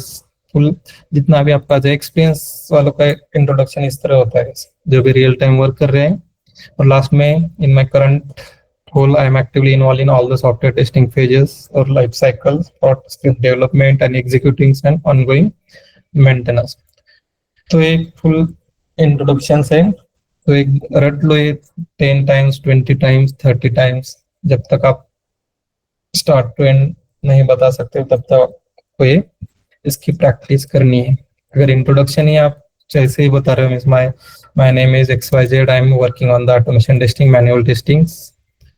फुल जितना भी आपका जो एक्सपीरियंस वालों का इंट्रोडक्शन इस तरह होता है जो भी रियल टाइम वर्क कर रहे हैं। और लास्ट में in my current role I am actively involved in all the software testing phases और life cycle for script development and executing and ongoing maintenance. तो एक फुल इंट्रोडक्शन है, तो एक रट लो ये 10 टाइम्स 20 टाइम्स 30 टाइम्स, जब तक आप स्टार्ट टू एंड नहीं बता सकते तब तक आपको ये इसकी प्रैक्टिस करनी है। अगर इंट्रोडक्शन ही आप जैसे ही बता रहे हो miss my name is XYZ, I am working on the automation testing manual testing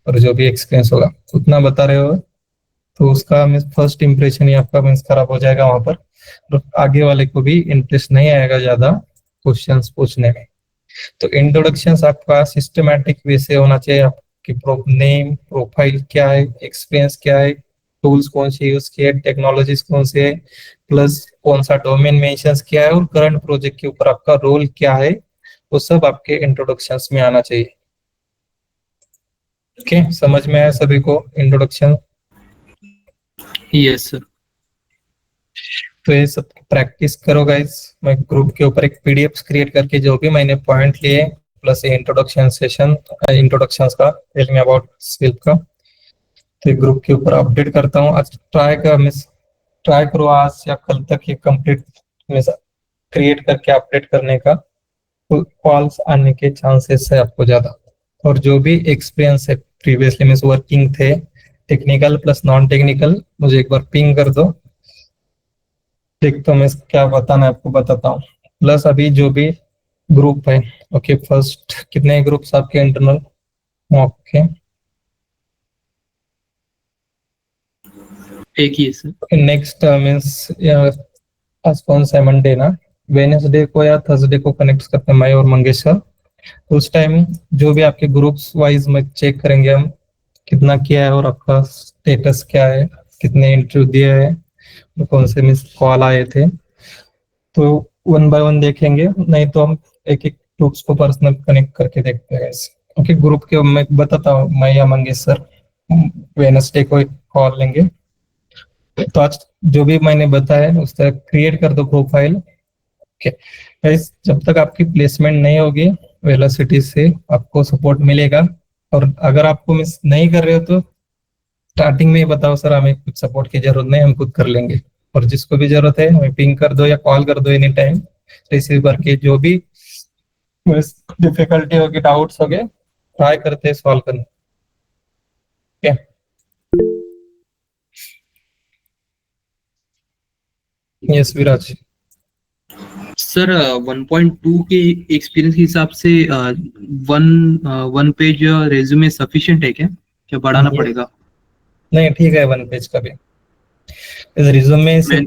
और जो भी एक्सपीरियंस होगा उतना बता रहे हो तो उसका मिस फर्स्ट इंप्रेशन ही आपका मिस खराब हो जाएगा वहां पर, और आगे वाले को भी इंटरेस्ट नहीं आएगा ज्यादा क्वेश्चंस पूछने में। तो इंट्रोडक्शंस आपका सिस्टमैटिक वे से होना चाहिए, आपकी नेम प्रोफाइल क्या है, एक्सपीरियंस क्या है, टूल्स कौन से यूज किए, टेक्नोलॉजीज कौन से है, प्लस कौन सा डोमेन मेंशंस क्या है और करंट प्रोजेक्ट के ऊपर आपका रोल क्या है, वो सब आपके इंट्रोडक्शंस में आना चाहिए। ओके, समझ में आया सभी को इंट्रोडक्शन? Yes sir. तो ये सब प्रैक्टिस करो गाइस। मैं ग्रुप के ऊपर एक PDF क्रिएट करके जो भी मैंने पॉइंट लिए प्लस इंट्रोडक्शन सेशन इंट्रोडक्शंस का टेल मी अबाउट स्किल्प का, तो ग्रुप के ऊपर अपडेट करता हूँ। आज ट्राई करो आज या कल तक ये कंप्लीट क्रिएट करके अपडेट करने का, तो कॉल्स आने के चांसेस है आपको ज्यादा। और जो भी एक्सपीरियंस है प्रीवियसली मिस वर्किंग थे टेक्निकल प्लस नॉन टेक्निकल, मुझे एक बार पिंग कर दो, देखता हूँ मैं क्या बताना है आपको बताता हूँ। प्लस अभी जो भी ग्रुप है ओके, फर्स्ट कितने ग्रुप्स आपके इंटरनल? ओके, एक ही है सर। नेक्स्ट मीन्स आज कौन सा मंडे ना, वेनेसडे को या थर्सडे को कनेक्ट करते हैं मैं और मंगेश सर। उस टाइम जो भी आपके ग्रुप्स वाइज में चेक करेंगे हम कितना किया है और आपका स्टेटस क्या है, कितने इंटरव्यू दिए हैं, कौन से मिस कॉल आए थे, तो 1 बाय 1 देखेंगे, नहीं तो हम एक एक ग्रुप्स को पर्सनल कनेक्ट करके देखते हैं। ओके, ग्रुप के मैं बताता हूँ, मैं या मंगेश सर वेडनेसडे को एक कॉल लेंगे। तो आज जो भी मैंने बताया उस तरह क्रिएट कर दो प्रोफाइल। ओके गाइस, जब तक आपकी प्लेसमेंट नहीं होगी वेलोसिटी से आपको सपोर्ट मिलेगा, और अगर आपको मिस नहीं कर रहे हो तो स्टार्टिंग में ही बताओ सर हमें कुछ सपोर्ट की जरूरत नहीं, हम खुद कर लेंगे। और जिसको भी जरूरत है हमें पिंग कर दो या कॉल कर दो एनी टाइम, रिसीव करके जो भी डिफिकल्टी होगी डाउट्स होगे ट्राई करते हैं सॉल्व करने। ओके, यस विराज। सर 1.2 के एक्सपीरियंस के हिसाब से वन पेज रेज्यूमे सफिशिएंट है क्या बढ़ाना Yes. पड़ेगा? नहीं ठीक है, 1 पेज का भी रिज्यूमे से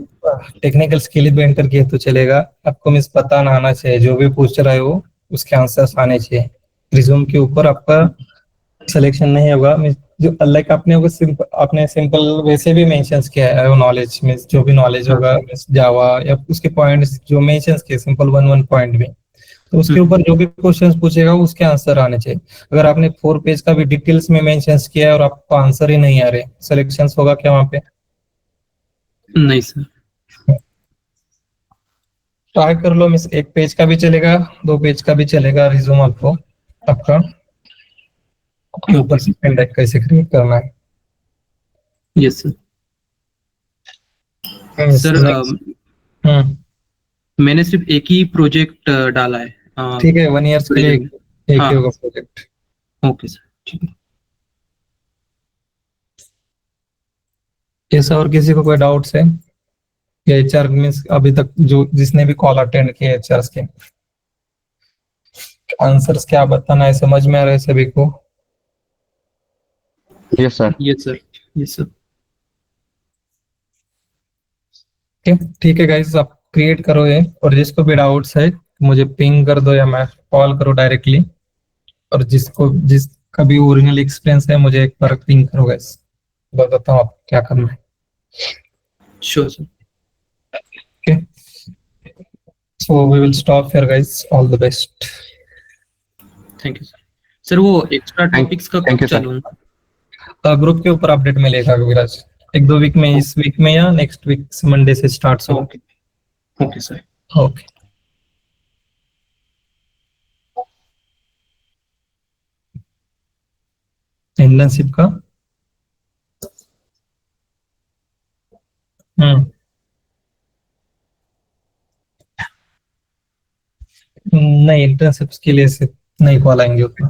टेक्निकल स्किल भी एंटर किए तो चलेगा। आपको मिस पता ना आना चाहिए, जो भी पूछ रहा है वो उसके आंसर्स आने चाहिए। रिज्यूम के ऊपर आपका सिलेक्शन नहीं होगा। मीन्स जो लाइक आपने सिंपल वैसे भी मेंशंस किया है वो नॉलेज में, जो भी नॉलेज होगा जावा या उसके पॉइंट्स जो मेंशंस किए सिंपल वन पॉइंट में, तो उसके ऊपर जो भी क्वेश्चंस पूछेगा उसके आंसर आने चाहिए। अगर आपने 4 पेज का भी डिटेल्स में मेंशंस किया है और आपको आंसर ही नहीं आ रहे, सिलेक्शंस होगा क्या वहां पे? नहीं सर। ट्राई कर लो मिस, 1 पेज का भी चलेगा, 2 पेज का भी चलेगा रिज्यूम आपको आपका के ऊपर से इंडेक्स कैसे क्रिएट करना है। Yes sir. सर मैंने सिर्फ एक ही प्रोजेक्ट डाला है। ठीक है, 1 ईयर्स के लिए एक ही होगा प्रोजेक्ट। ओके सर ठीक है। ऐसा और किसी को कोई डाउट्स है? या एचआर मींस अभी तक जो जिसने भी कॉल अटेंड किए एचआर के आंसर्स क्या बताना है, समझ में आ रहा है सभी को? Yes sir. Yes sir. Yes sir. ठीक है गाइस, आप क्रिएट करो ये, और जिसको भी डाउट्स है मुझे पिंग कर दो या मैं कॉल करो डायरेक्टली, और जिसका भी ओरिजिनल एक्सपीरियंस है मुझे एक बार पिंग करो गाइस, बताता हूँ आप क्या करना है। Sure sir. Okay, so we will stop here guys, all the best. Thank you sir. Sir वो एक्स्ट्रा टॉपिक्स का thank you, sir. चालू ग्रुप के ऊपर अपडेट मिलेगा विराज, 1-2 वीक में, इस वीक में या नेक्स्ट वीक मंडे से स्टार्ट होगा। Okay okay sir. Okay internship का नहीं, इंटर्नशिप के लिए से नहीं कॉल आएंगे उतना।